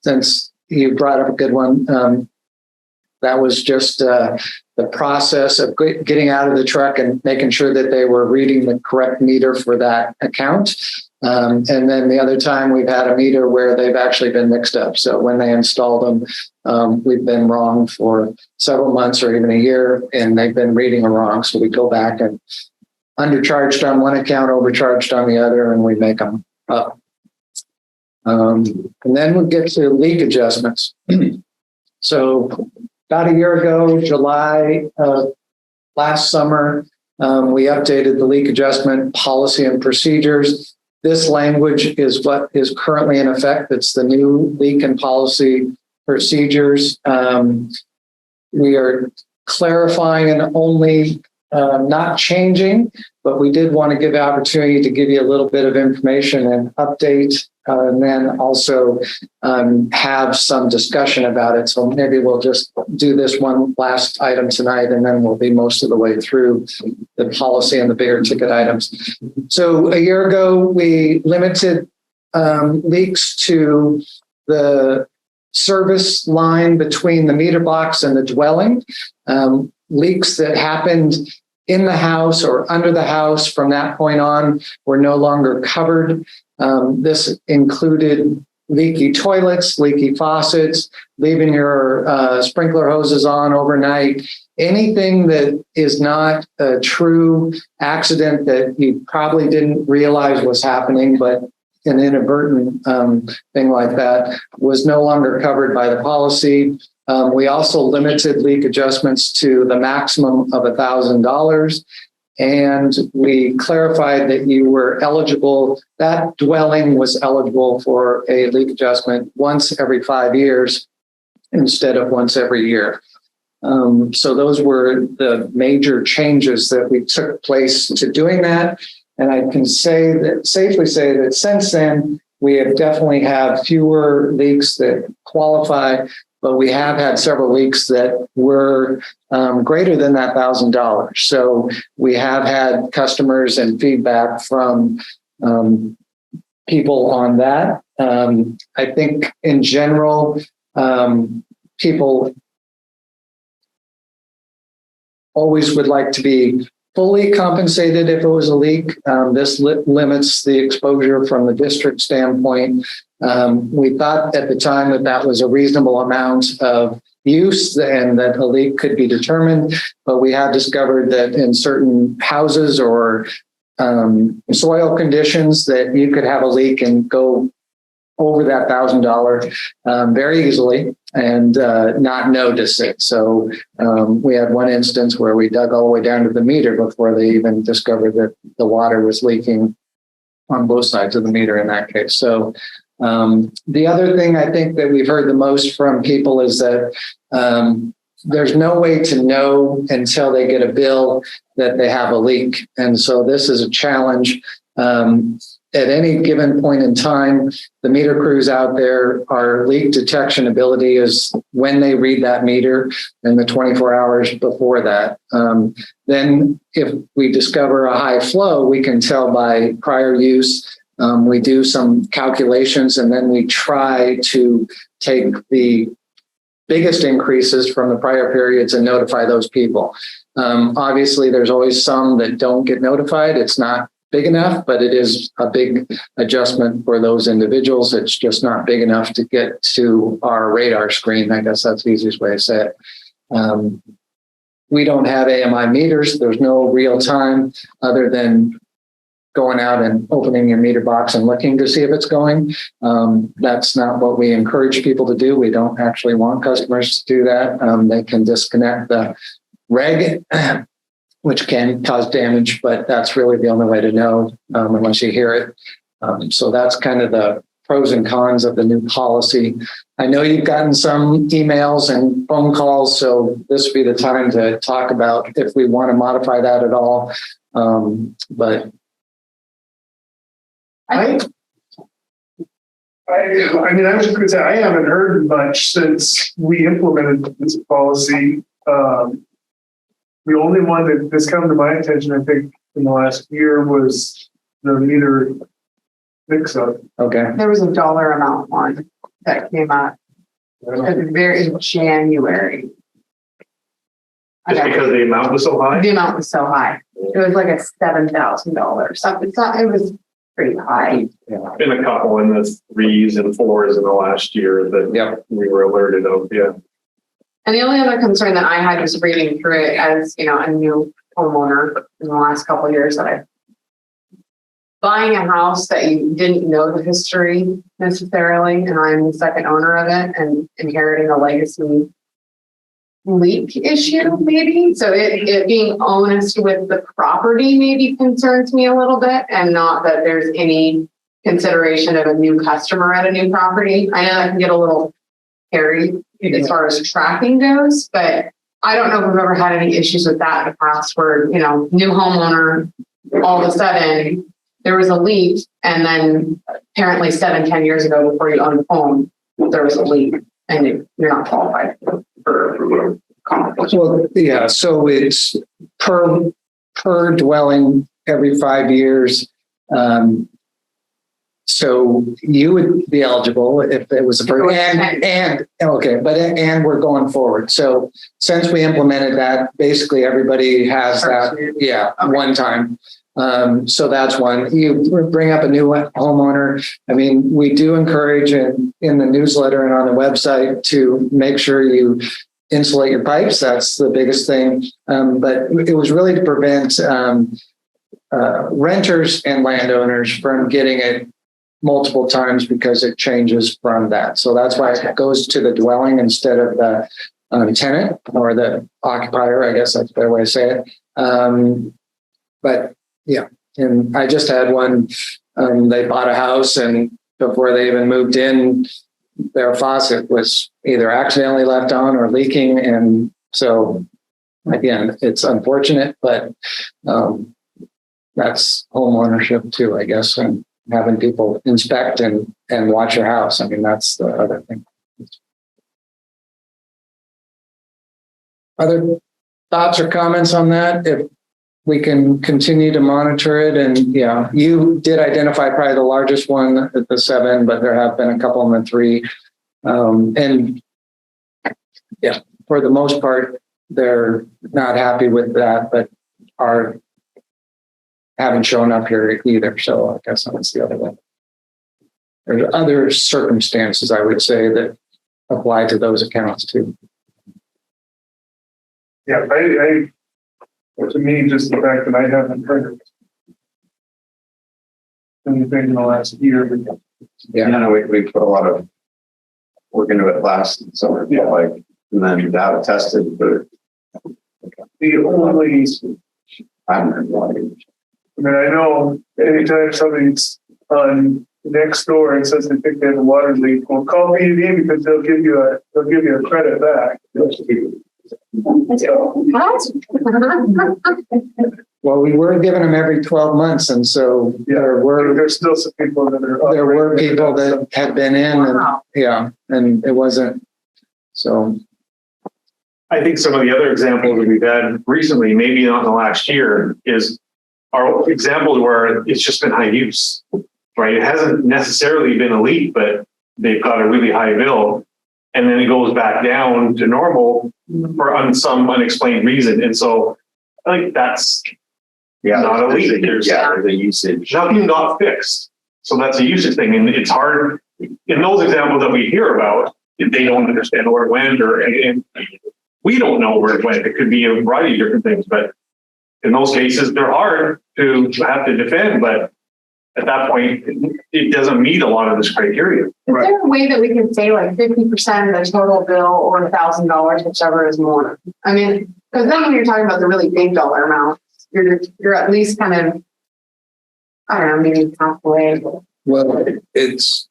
Since you brought up a good one, that was just the process of getting out of the truck and making sure that they were reading the correct meter for that account. And then the other time we've had a meter where they've actually been mixed up. So when they installed them, we've been wrong for several months or even a year, and they've been reading them wrong. So we go back and undercharged on one account, overcharged on the other, and we make them up. And then we'll get to leak adjustments. So about a year ago, July of last summer, we updated the leak adjustment policy and procedures. This language is what is currently in effect. It's the new leak and policy procedures. We are clarifying and only not changing, but we did want to give opportunity to give you a little bit of information and update, and then also have some discussion about it. So maybe we'll just do this one last item tonight, and then we'll be most of the way through the policy and the bigger ticket items. So a year ago, we limited leaks to the service line between the meter box and the dwelling. Leaks that happened in the house or under the house from that point on were no longer covered. This included leaky toilets, leaky faucets, leaving your sprinkler hoses on overnight. Anything that is not a true accident that you probably didn't realize was happening, but an inadvertent thing like that was no longer covered by the policy. We also limited leak adjustments to the maximum of $1,000. And we clarified that you were eligible, that dwelling was eligible for a leak adjustment once every 5 years instead of once every year. So those were the major changes that we took place to doing that. And I can safely say that since then, we have definitely had fewer leaks that qualify, but we have had several leaks that were greater than that $1,000. So we have had customers and feedback from people on that. I think in general, people always would like to be fully compensated if it was a leak. This limits the exposure from the district standpoint. We thought at the time that that was a reasonable amount of use and that a leak could be determined, but we have discovered that in certain houses or soil conditions that you could have a leak and go over that $1,000 very easily and not notice it. So we had one instance where we dug all the way down to the meter before they even discovered that the water was leaking on both sides of the meter in that case. So the other thing I think that we've heard the most from people is that there's no way to know until they get a bill that they have a leak. And so this is a challenge. At any given point in time, the meter crews out there, our leak detection ability is when they read that meter and the 24 hours before that. Then if we discover a high flow, we can tell by prior use. We do some calculations and then we try to take the biggest increases from the prior periods and notify those people. Obviously, there's always some that don't get notified. It's not big enough, but it is a big adjustment for those individuals. It's just not big enough to get to our radar screen. I guess that's the easiest way to say it. We don't have AMI meters. There's no real time other than going out and opening your meter box and looking to see if it's going. That's not what we encourage people to do. We don't actually want customers to do that. They can disconnect the reg, which can cause damage, but that's really the only way to know unless you hear it. So that's kind of the pros and cons of the new policy. I know you've gotten some emails and phone calls, so this would be the time to talk about if we want to modify that at all. But I mean, I was just going to say, I haven't heard much since we implemented this policy. The only one that has come to my attention, I think, in the last year was the meter mix-up. okay. There was a dollar amount one that came out at the very January. Just because the amount was so high? The amount was so high. It was like a $7,000. Something. It was pretty high. Yeah. Been a couple in the 3s and 4s in the last year that we were alerted of. Yeah. And the only other concern that I had was reading through it as, you know, a new homeowner in the last couple of years that I buying a house that you didn't know the history necessarily, and I'm the second owner of it and inheriting a legacy leak issue, maybe. So it being honest with the property maybe concerns me a little bit, and not that there's any consideration of a new customer at a new property. I know that can get a little hairy as far as tracking goes, but I don't know if we've ever had any issues with that in the past where, you know, new homeowner, all of a sudden there was a leak, and then apparently 7-10 years ago before you owned the home, there was a leak and you're not qualified for compensation. Well, yeah, so it's per dwelling every 5 years. So you would be eligible if it was a and we're going forward. So since we implemented that, basically everybody has that. Yeah, okay. One time. So that's one. You bring up a new homeowner. I mean, we do encourage in the newsletter and on the website to make sure you insulate your pipes. That's the biggest thing. But it was really to prevent renters and landowners from getting it multiple times because it changes from that. So that's why it goes to the dwelling instead of the tenant or the occupier. I guess that's a better way to say it. But yeah, and I just had one. They bought a house, and before they even moved in, their faucet was either accidentally left on or leaking. And so again, it's unfortunate, but that's home ownership too, I guess, and having people inspect and watch your house. I mean, that's the other thing. Other thoughts or comments on that? If we can continue to monitor it, and yeah, you did identify probably the largest one at the 7, but there have been a couple in the 3. And yeah, for the most part, they're not happy with that, but haven't shown up here either. So I guess that's the other one. There's other circumstances, I would say, that apply to those accounts too. Yeah, to me, just the fact that I haven't heard anything in the last year. Yeah, no, we put a lot of work into it last summer, Yeah. like, and then that tested, but The only, I don't know why. I mean, I know anytime somebody's on next door and says they think they have a water leak, well, call PUD because they'll give you a credit back. Well, we were giving them every 12 months. And so There's still some people that are. there were people that had been in and Wow. yeah, and it wasn't. So, I think some of the other examples that we've had recently, maybe not in the last year, are examples where it's just been high use, right? It hasn't necessarily been a leak, but they've got a really high bill, and then it goes back down to normal for some unexplained reason. And so I think that's not a leak. There's the usage. nothing got fixed. So that's a usage thing. And it's hard in those examples that we hear about, they don't understand where it went, and we don't know where it went. It could be a variety of different things, but in those cases, they're hard to have to defend. But at that point, it doesn't meet a lot of this criteria. Is there a way that we can say like 50% of the total bill or $1,000, whichever is more? I mean, because then when you're talking about the really big dollar amounts, you're at least kind of, I don't know, maybe halfway. well, it's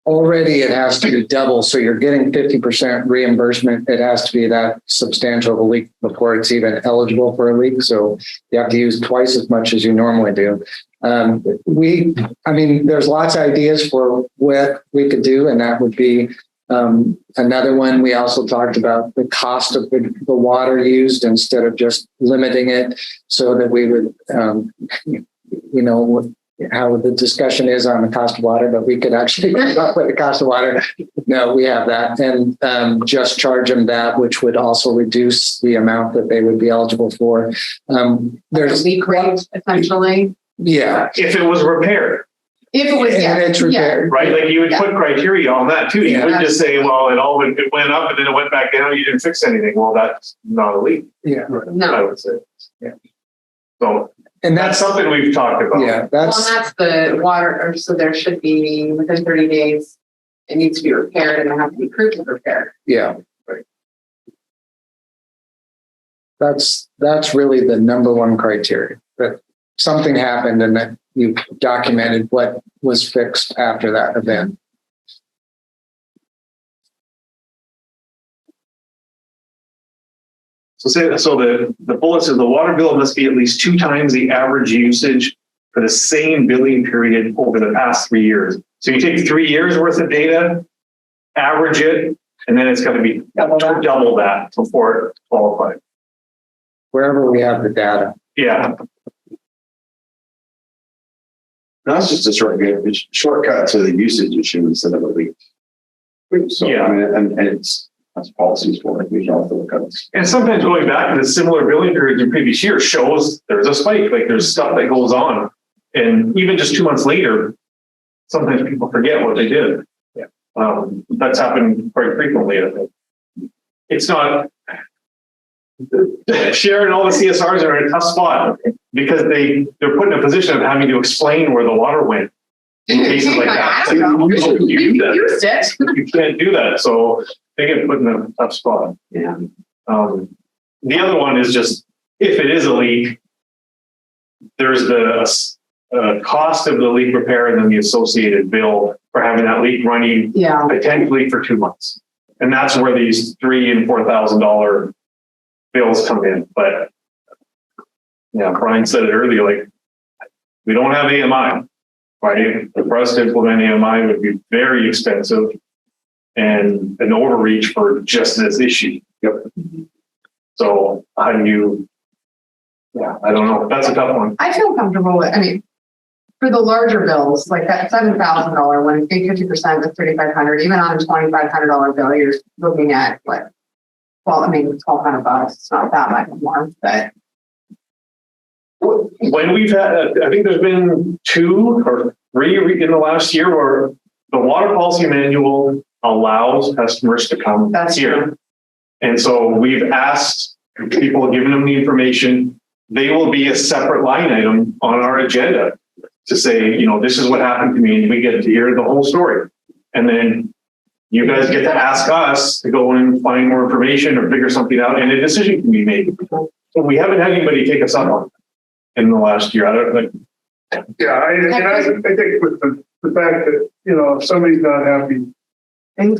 already, it has to be double. So you're getting 50% reimbursement. It has to be that substantial of a leak before it's even eligible for a leak. So you have to use twice as much as you normally do. There's lots of ideas for what we could do, and that would be another one. We also talked about the cost of the water used instead of just limiting it, so that we would, how the discussion is on the cost of water, but we could actually come up with the cost of water. No, we have that, and just charge them that, which would also reduce the amount that they would be eligible for. There's leak rate, essentially. Yeah. If it was repaired, If it was, And it's repaired. right? Like you would put criteria on that too. You Yeah. wouldn't just say, well, it went up and then it went back down. You didn't fix anything. Well, that's not a leak, Yeah. I No. would say. Yeah. So And that's that's, something we've talked about. yeah, Well, that's, and that's the water, or so there should be within 30 days, it needs to be repaired and it has to be proved to repaired. yeah. That's really the number one criteria, that something happened and that you documented what was fixed after that event. So the bullet says the water bill must be at least 2 times the average usage for the same billing period over the past 3 years. So you take 3 years worth of data, average it, and then it's got to be double that before it qualifies. Wherever we have the data. Yeah. That's just a shortcut to the usage issue instead of a leak. So, Yeah. I mean, and that's policies for it. We can also look at it. And sometimes going back to the similar billing periods in previous years shows there's a spike, like there's stuff that goes on. And even just 2 months later, sometimes people forget what they did. Yeah. That's happened quite frequently, I think. It's not, Sharon and all the CSRs are in a tough spot because they're put in a position of having to explain where the water went in cases like that. I don't know. You You used it. You can't do that. So they get put in a tough spot. Yeah. The other one is just, if it is a leak, there's the cost of the leak repair and then the associated bill for having that leak running Yeah. potentially for 2 months. And that's where these $3,000 and $4,000 bills come in. But yeah, Brian said it earlier, like we don't have AMI, right? For us to implement AMI would be very expensive and an overreach for just this issue. Yep. So how do you, I don't know. That's a tough one. I feel comfortable with, for the larger bills, like that $7,000 one, if you 50% of $3,500, even on a $2,500 bill, you're looking at what? Well, $1,200. It's not that much more, but When we've had, I think there's been 2 or 3 in the last year where the water policy manual allows customers to come That's here. true. And so we've asked people are giving them the information. They will be a separate line item on our agenda to say, this is what happened to me, and we get to hear the whole story. And then you guys get to ask us to go and find more information or figure something out, and a decision can be made. So we haven't had anybody take us up on it in the last year. I don't like. Yeah, I think with the fact that, if somebody's not happy, they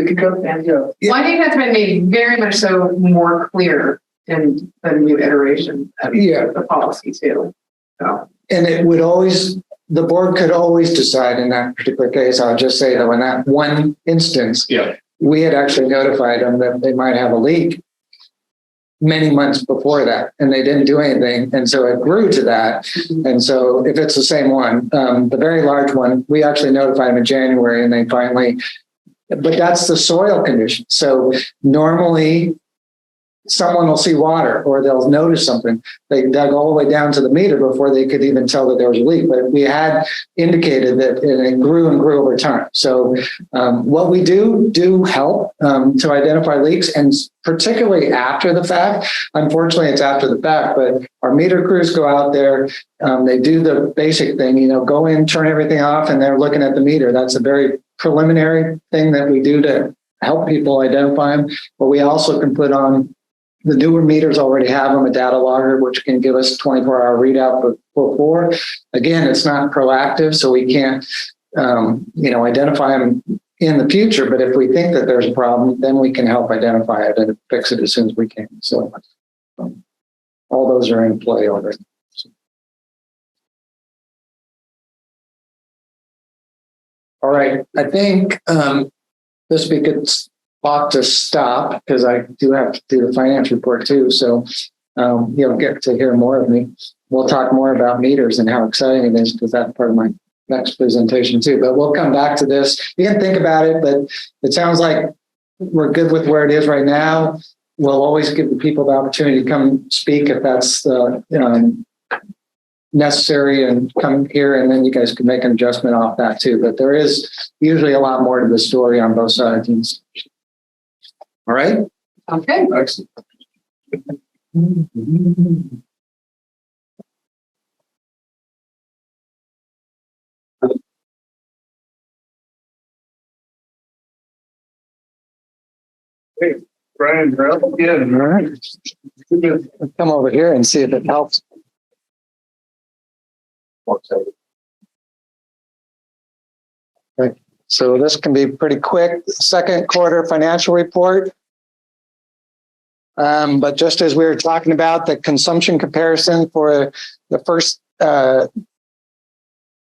can come and, Well, I think that's been made very much so more clear in the new iteration of the policy too. So. And it would always, the board could always decide in that particular case. I'll just say that in that one instance, we had actually notified them that they might have a leak many months before that, and they didn't do anything. And so it grew to that. And so if it's the same one, the very large one, we actually notified them in January, and they finally, but that's the soil condition. So normally someone will see water or they'll notice something. They dug all the way down to the meter before they could even tell that there was a leak. But we had indicated that it grew and grew over time. So what we do help to identify leaks, and particularly after the fact. Unfortunately, it's after the fact, but our meter crews go out there. They do the basic thing, go in, turn everything off, and they're looking at the meter. That's a very preliminary thing that we do to help people identify them. But we also can put on, the newer meters already have them, a data logger, which can give us 24-hour readout before. Again, it's not proactive, so we can't, identify them in the future. But if we think that there's a problem, then we can help identify it and fix it as soon as we can. So all those are in play already. All right, I think this would be a good spot to stop, because I do have to do the finance report too. So you'll get to hear more of me. We'll talk more about meters and how exciting it is, because that's part of my next presentation too. But we'll come back to this. You can think about it, but it sounds like we're good with where it is right now. We'll always give the people the opportunity to come speak if that's necessary, and come here, and then you guys can make an adjustment off that too. But there is usually a lot more to the story on both sides. All right. Okay. excellent. Hey, Brian, you're up again. All right. Come over here and see if it helps. Okay. So this can be pretty quick. Second quarter financial report. But just as we were talking about the consumption comparison for the first, the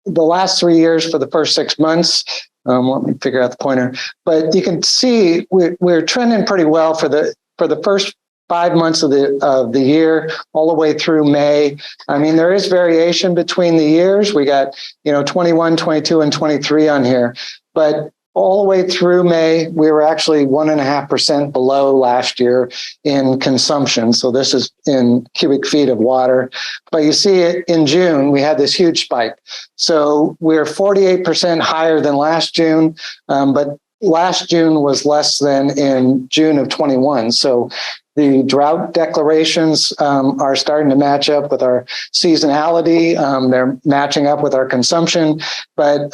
last 3 years for the first 6 months, let me figure out the pointer. But you can see we're trending pretty well for the first 5 months of the year, all the way through May. I mean, there is variation between the years. We got 21, 22, and 23 on here, but all the way through May, we were actually 1.5% below last year in consumption. So this is in cubic feet of water. But you see it in June, we had this huge spike. So we're 48% higher than last June, but last June was less than in June of 21. So the drought declarations are starting to match up with our seasonality. They're matching up with our consumption, but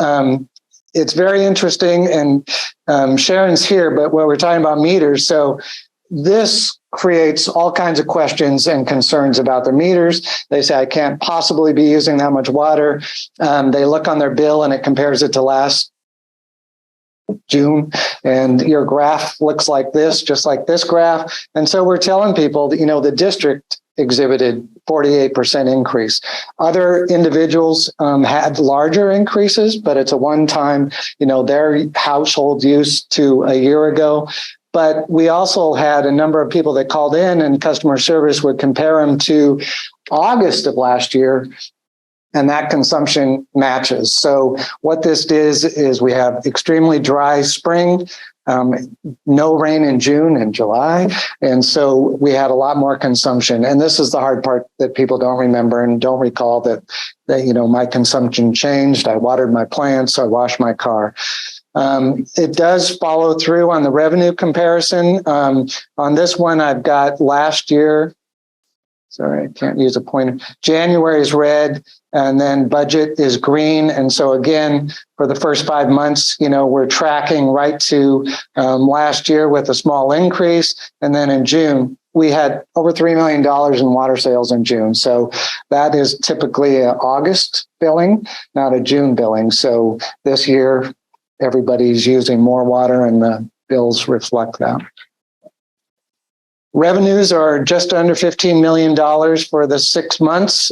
it's very interesting, and Sharon's here, but when we're talking about meters, so this creates all kinds of questions and concerns about their meters. They say, I can't possibly be using that much water. They look on their bill and it compares it to last June, and your graph looks like this, just like this graph. And so we're telling people that, the district exhibited 48% increase. Other individuals had larger increases, but it's a one-time, their household use to a year ago. But we also had a number of people that called in, and customer service would compare them to August of last year, and that consumption matches. So what this is we have extremely dry spring, no rain in June and July. And so we had a lot more consumption. And this is the hard part that people don't remember and don't recall, that my consumption changed. I watered my plants, I washed my car. It does follow through on the revenue comparison. On this one, I've got last year. Sorry, I can't use a pointer. January is red, and then budget is green. And so again, for the first 5 months, we're tracking right to last year with a small increase. And then in June, we had over $3 million in water sales in June. So that is typically an August billing, not a June billing. So this year, everybody's using more water and the bills reflect that. Revenues are just under $15 million for the 6 months.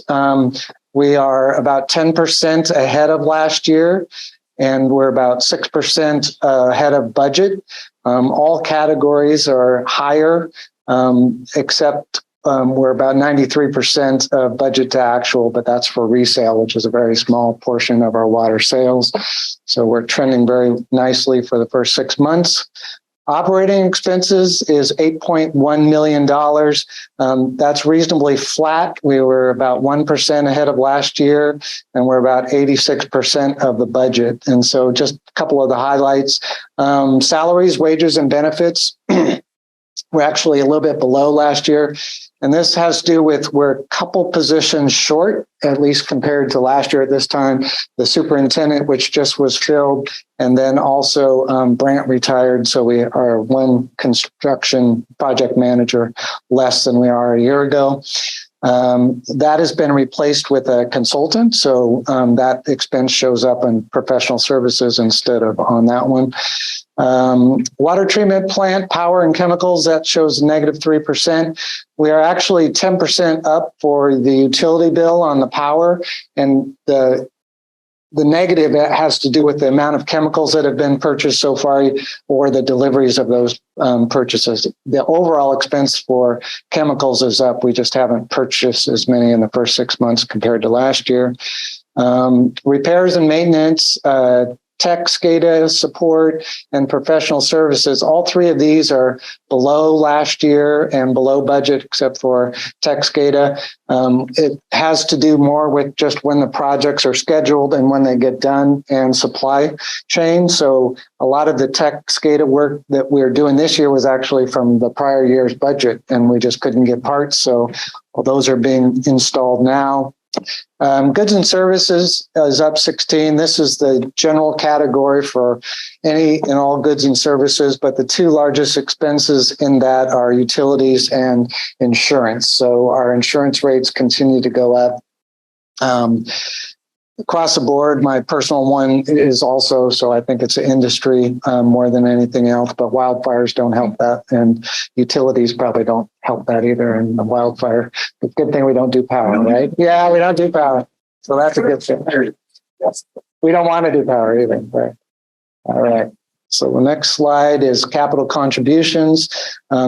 We are about 10% ahead of last year, and we're about 6% ahead of budget. All categories are higher, except we're about 93% of budget to actual, but that's for resale, which is a very small portion of our water sales. So we're trending very nicely for the first 6 months. Operating expenses is $8.1 million. That's reasonably flat. We were about 1% ahead of last year, and we're about 86% of the budget. And so just a couple of the highlights. Salaries, wages, and benefits. We're actually a little bit below last year. And this has to do with we're a couple positions short, at least compared to last year at this time. The superintendent, which just was filled, and then also Brant retired. So we are one construction project manager less than we are a year ago. That has been replaced with a consultant. So that expense shows up in professional services instead of on that one. Water treatment plant, power and chemicals, that shows negative 3%. We are actually 10% up for the utility bill on the power, and the negative has to do with the amount of chemicals that have been purchased so far or the deliveries of those purchases. The overall expense for chemicals is up. We just haven't purchased as many in the first 6 months compared to last year. Repairs and maintenance, tech, SCADA support, and professional services. All three of these are below last year and below budget, except for tech, SCADA. It has to do more with just when the projects are scheduled and when they get done and supply chain. So a lot of the tech, SCADA work that we're doing this year was actually from the prior year's budget, and we just couldn't get parts. So all those are being installed now. Goods and services is up 16. This is the general category for any and all goods and services, but the two largest expenses in that are utilities and insurance. So our insurance rates continue to go up. Across the board, my personal one is also, so I think it's an industry more than anything else, but wildfires don't help that, and utilities probably don't help that either. And the wildfire, it's a good thing we don't do power, right? Yeah, we don't do power. So that's a good thing. We don't want to do power either, right? All right. So the next slide is capital contributions.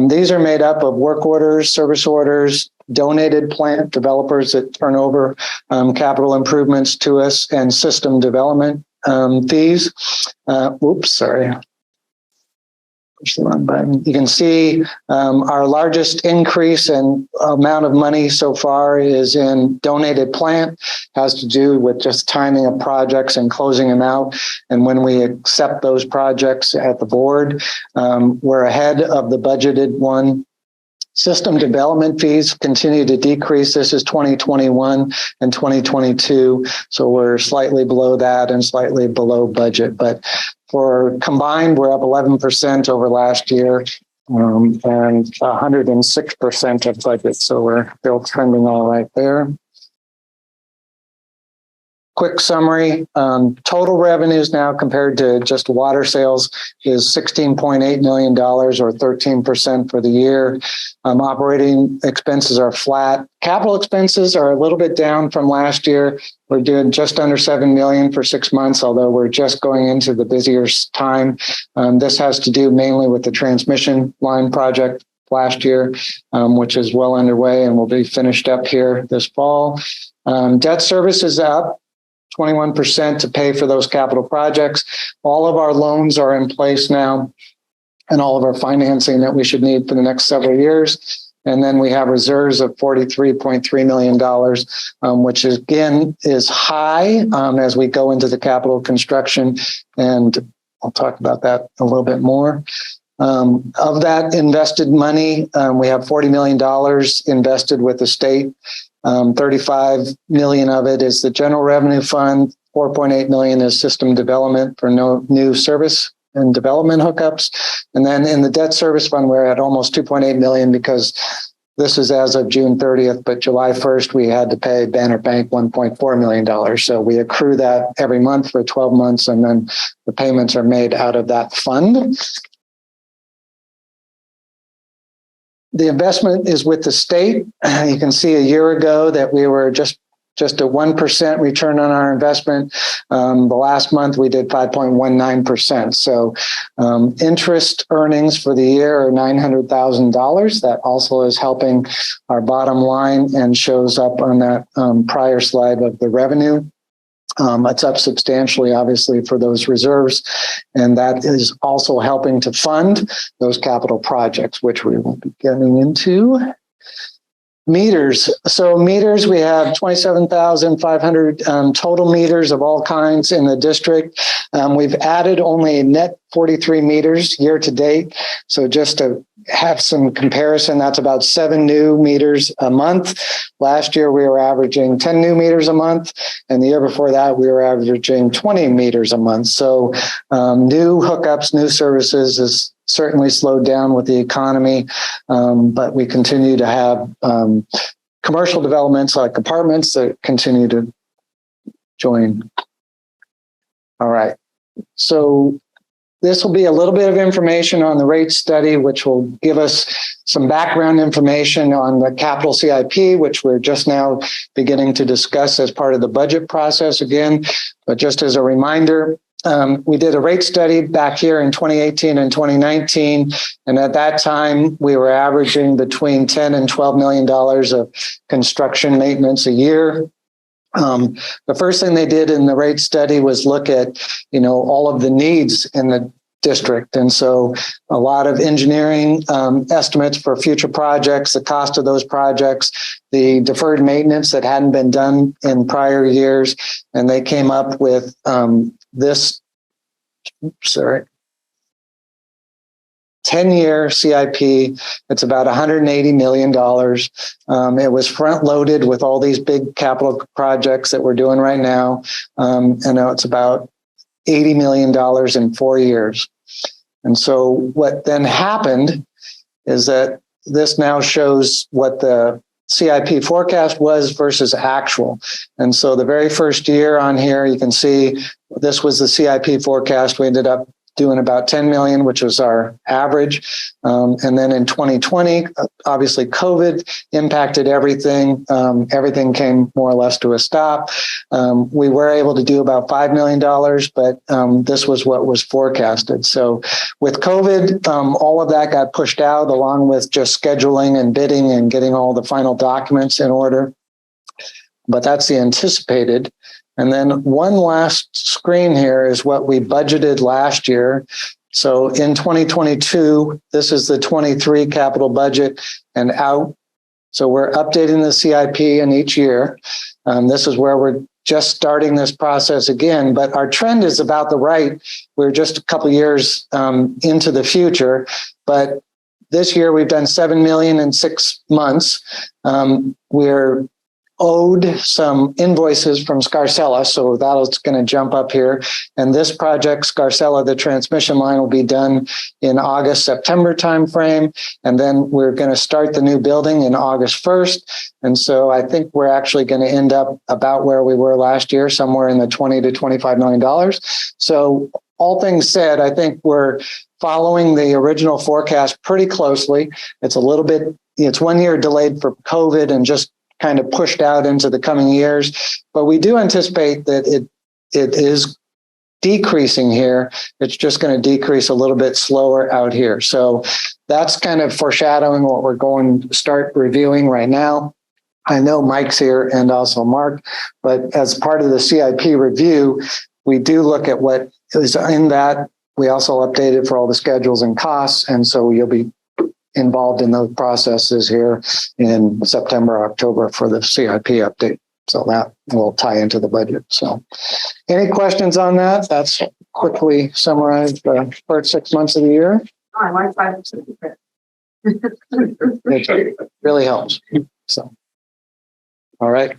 These are made up of work orders, service orders, donated plant developers that turn over capital improvements to us, and system development fees. Oops, sorry. Push the wrong button. You can see our largest increase in amount of money so far is in donated plant. Has to do with just timing of projects and closing them out. And when we accept those projects at the board, we're ahead of the budgeted one. System development fees continue to decrease. This is 2021 and 2022. So we're slightly below that and slightly below budget. But for combined, we're up 11% over last year and 106% of budget. So we're still trending all right there. Quick summary, total revenues now compared to just water sales is $16.8 million or 13% for the year. Operating expenses are flat. Capital expenses are a little bit down from last year. We're doing just under 7 million for 6 months, although we're just going into the busier time. This has to do mainly with the transmission line project last year, which is well underway and will be finished up here this fall. Debt service is up 21% to pay for those capital projects. All of our loans are in place now and all of our financing that we should need for the next several years. And then we have reserves of $43.3 million, which again is high as we go into the capital construction. And I'll talk about that a little bit more. Of that invested money, we have $40 million invested with the state. 35 million of it is the general revenue fund. 4.8 million is system development for no new service and development hookups. And then in the debt service fund, we're at almost 2.8 million because this is as of June 30th, but July 1st, we had to pay Banner Bank $1.4 million. So we accrue that every month for 12 months, and then the payments are made out of that fund. The investment is with the state. You can see a year ago that we were just a 1% return on our investment. The last month we did 5.19%. So interest earnings for the year are $900,000. That also is helping our bottom line and shows up on that prior slide of the revenue. It's up substantially, obviously, for those reserves. And that is also helping to fund those capital projects, which we will be getting into. Meters. So meters, we have 27,500 total meters of all kinds in the district. We've added only a net 43 meters year to date. So just to have some comparison, that's about 7 new meters a month. Last year, we were averaging 10 new meters a month. And the year before that, we were averaging 20 meters a month. So new hookups, new services is certainly slowed down with the economy, but we continue to have commercial developments like apartments that continue to join. All right. So this will be a little bit of information on the rate study, which will give us some background information on the capital CIP, which we're just now beginning to discuss as part of the budget process again. But just as a reminder, we did a rate study back here in 2018 and 2019. And at that time, we were averaging between $10 and $12 million of construction maintenance a year. The first thing they did in the rate study was look at, all of the needs in the district. And so a lot of engineering estimates for future projects, the cost of those projects, the deferred maintenance that hadn't been done in prior years. And they came up with this 10-year CIP. It's about $180 million. It was front loaded with all these big capital projects that we're doing right now. And it's about $80 million in 4 years. And so what then happened is that this now shows what the CIP forecast was versus actual. And so the very first year on here, you can see this was the CIP forecast. We ended up doing about 10 million, which was our average. And then in 2020, obviously COVID impacted everything. Everything came more or less to a stop. We were able to do about $5 million, but this was what was forecasted. So with COVID, all of that got pushed out along with just scheduling and bidding and getting all the final documents in order. But that's the anticipated. And then one last screen here is what we budgeted last year. So in 2022, this is the 23 capital budget and out. So we're updating the CIP in each year. This is where we're just starting this process again, but our trend is about the right. We're just a couple of years into the future, but this year we've done 7 million in 6 months. We're owed some invoices from Scarcella, so that's going to jump up here. And this project, Scarcella, the transmission line, will be done in August, September timeframe. And then we're going to start the new building in August 1st. And so I think we're actually going to end up about where we were last year, somewhere in the $20 to $25 million. So all things said, I think we're following the original forecast pretty closely. It's a little bit, it's 1 year delayed for COVID and just kind of pushed out into the coming years, but we do anticipate that it is decreasing here. It's just going to decrease a little bit slower out here. So that's kind of foreshadowing what we're going to start reviewing right now. I know Mike's here and also Mark, but as part of the CIP review, we do look at what is in that. We also update it for all the schedules and costs. And so you'll be involved in those processes here in September, October for the CIP update. So that will tie into the budget. So any questions on that? That's quickly summarize the first 6 months of the year. Oh, I like 5%. It really helps. So, all right.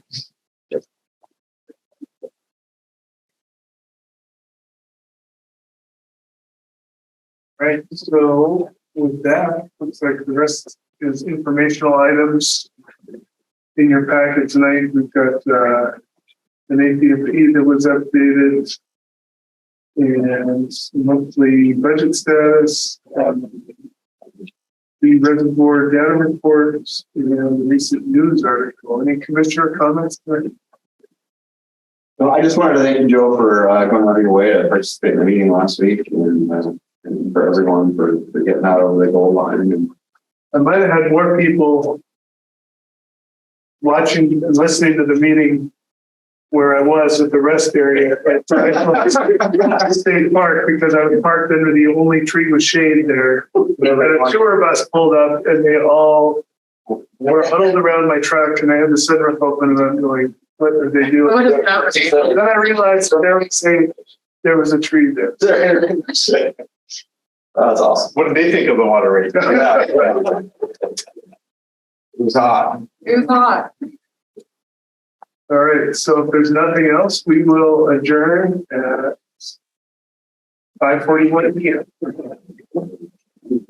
Right, so with that, looks like the rest is informational items. In your packet tonight, we've got an APFE that was updated and monthly budget status, the reservoir data reports, and recent news article. Any commissioner comments tonight? So I just wanted to thank you, Joe, for going out of your way to participate in the meeting last week and for everyone for getting out over the goal line. And I might have had more people watching and listening to the meeting where I was at the rest area at State Park, because I was parked under the only tree with shade there. And a tour bus pulled up and they all were huddled around my truck, and I had the sunroof open and I'm going, what are they doing? What is that? And then I realized there was a tree there. that's awesome. What did they think of the water rate? Yeah, right. It was hot. It was hot. All right, so if there's nothing else, we will adjourn at 5:41 p.m. You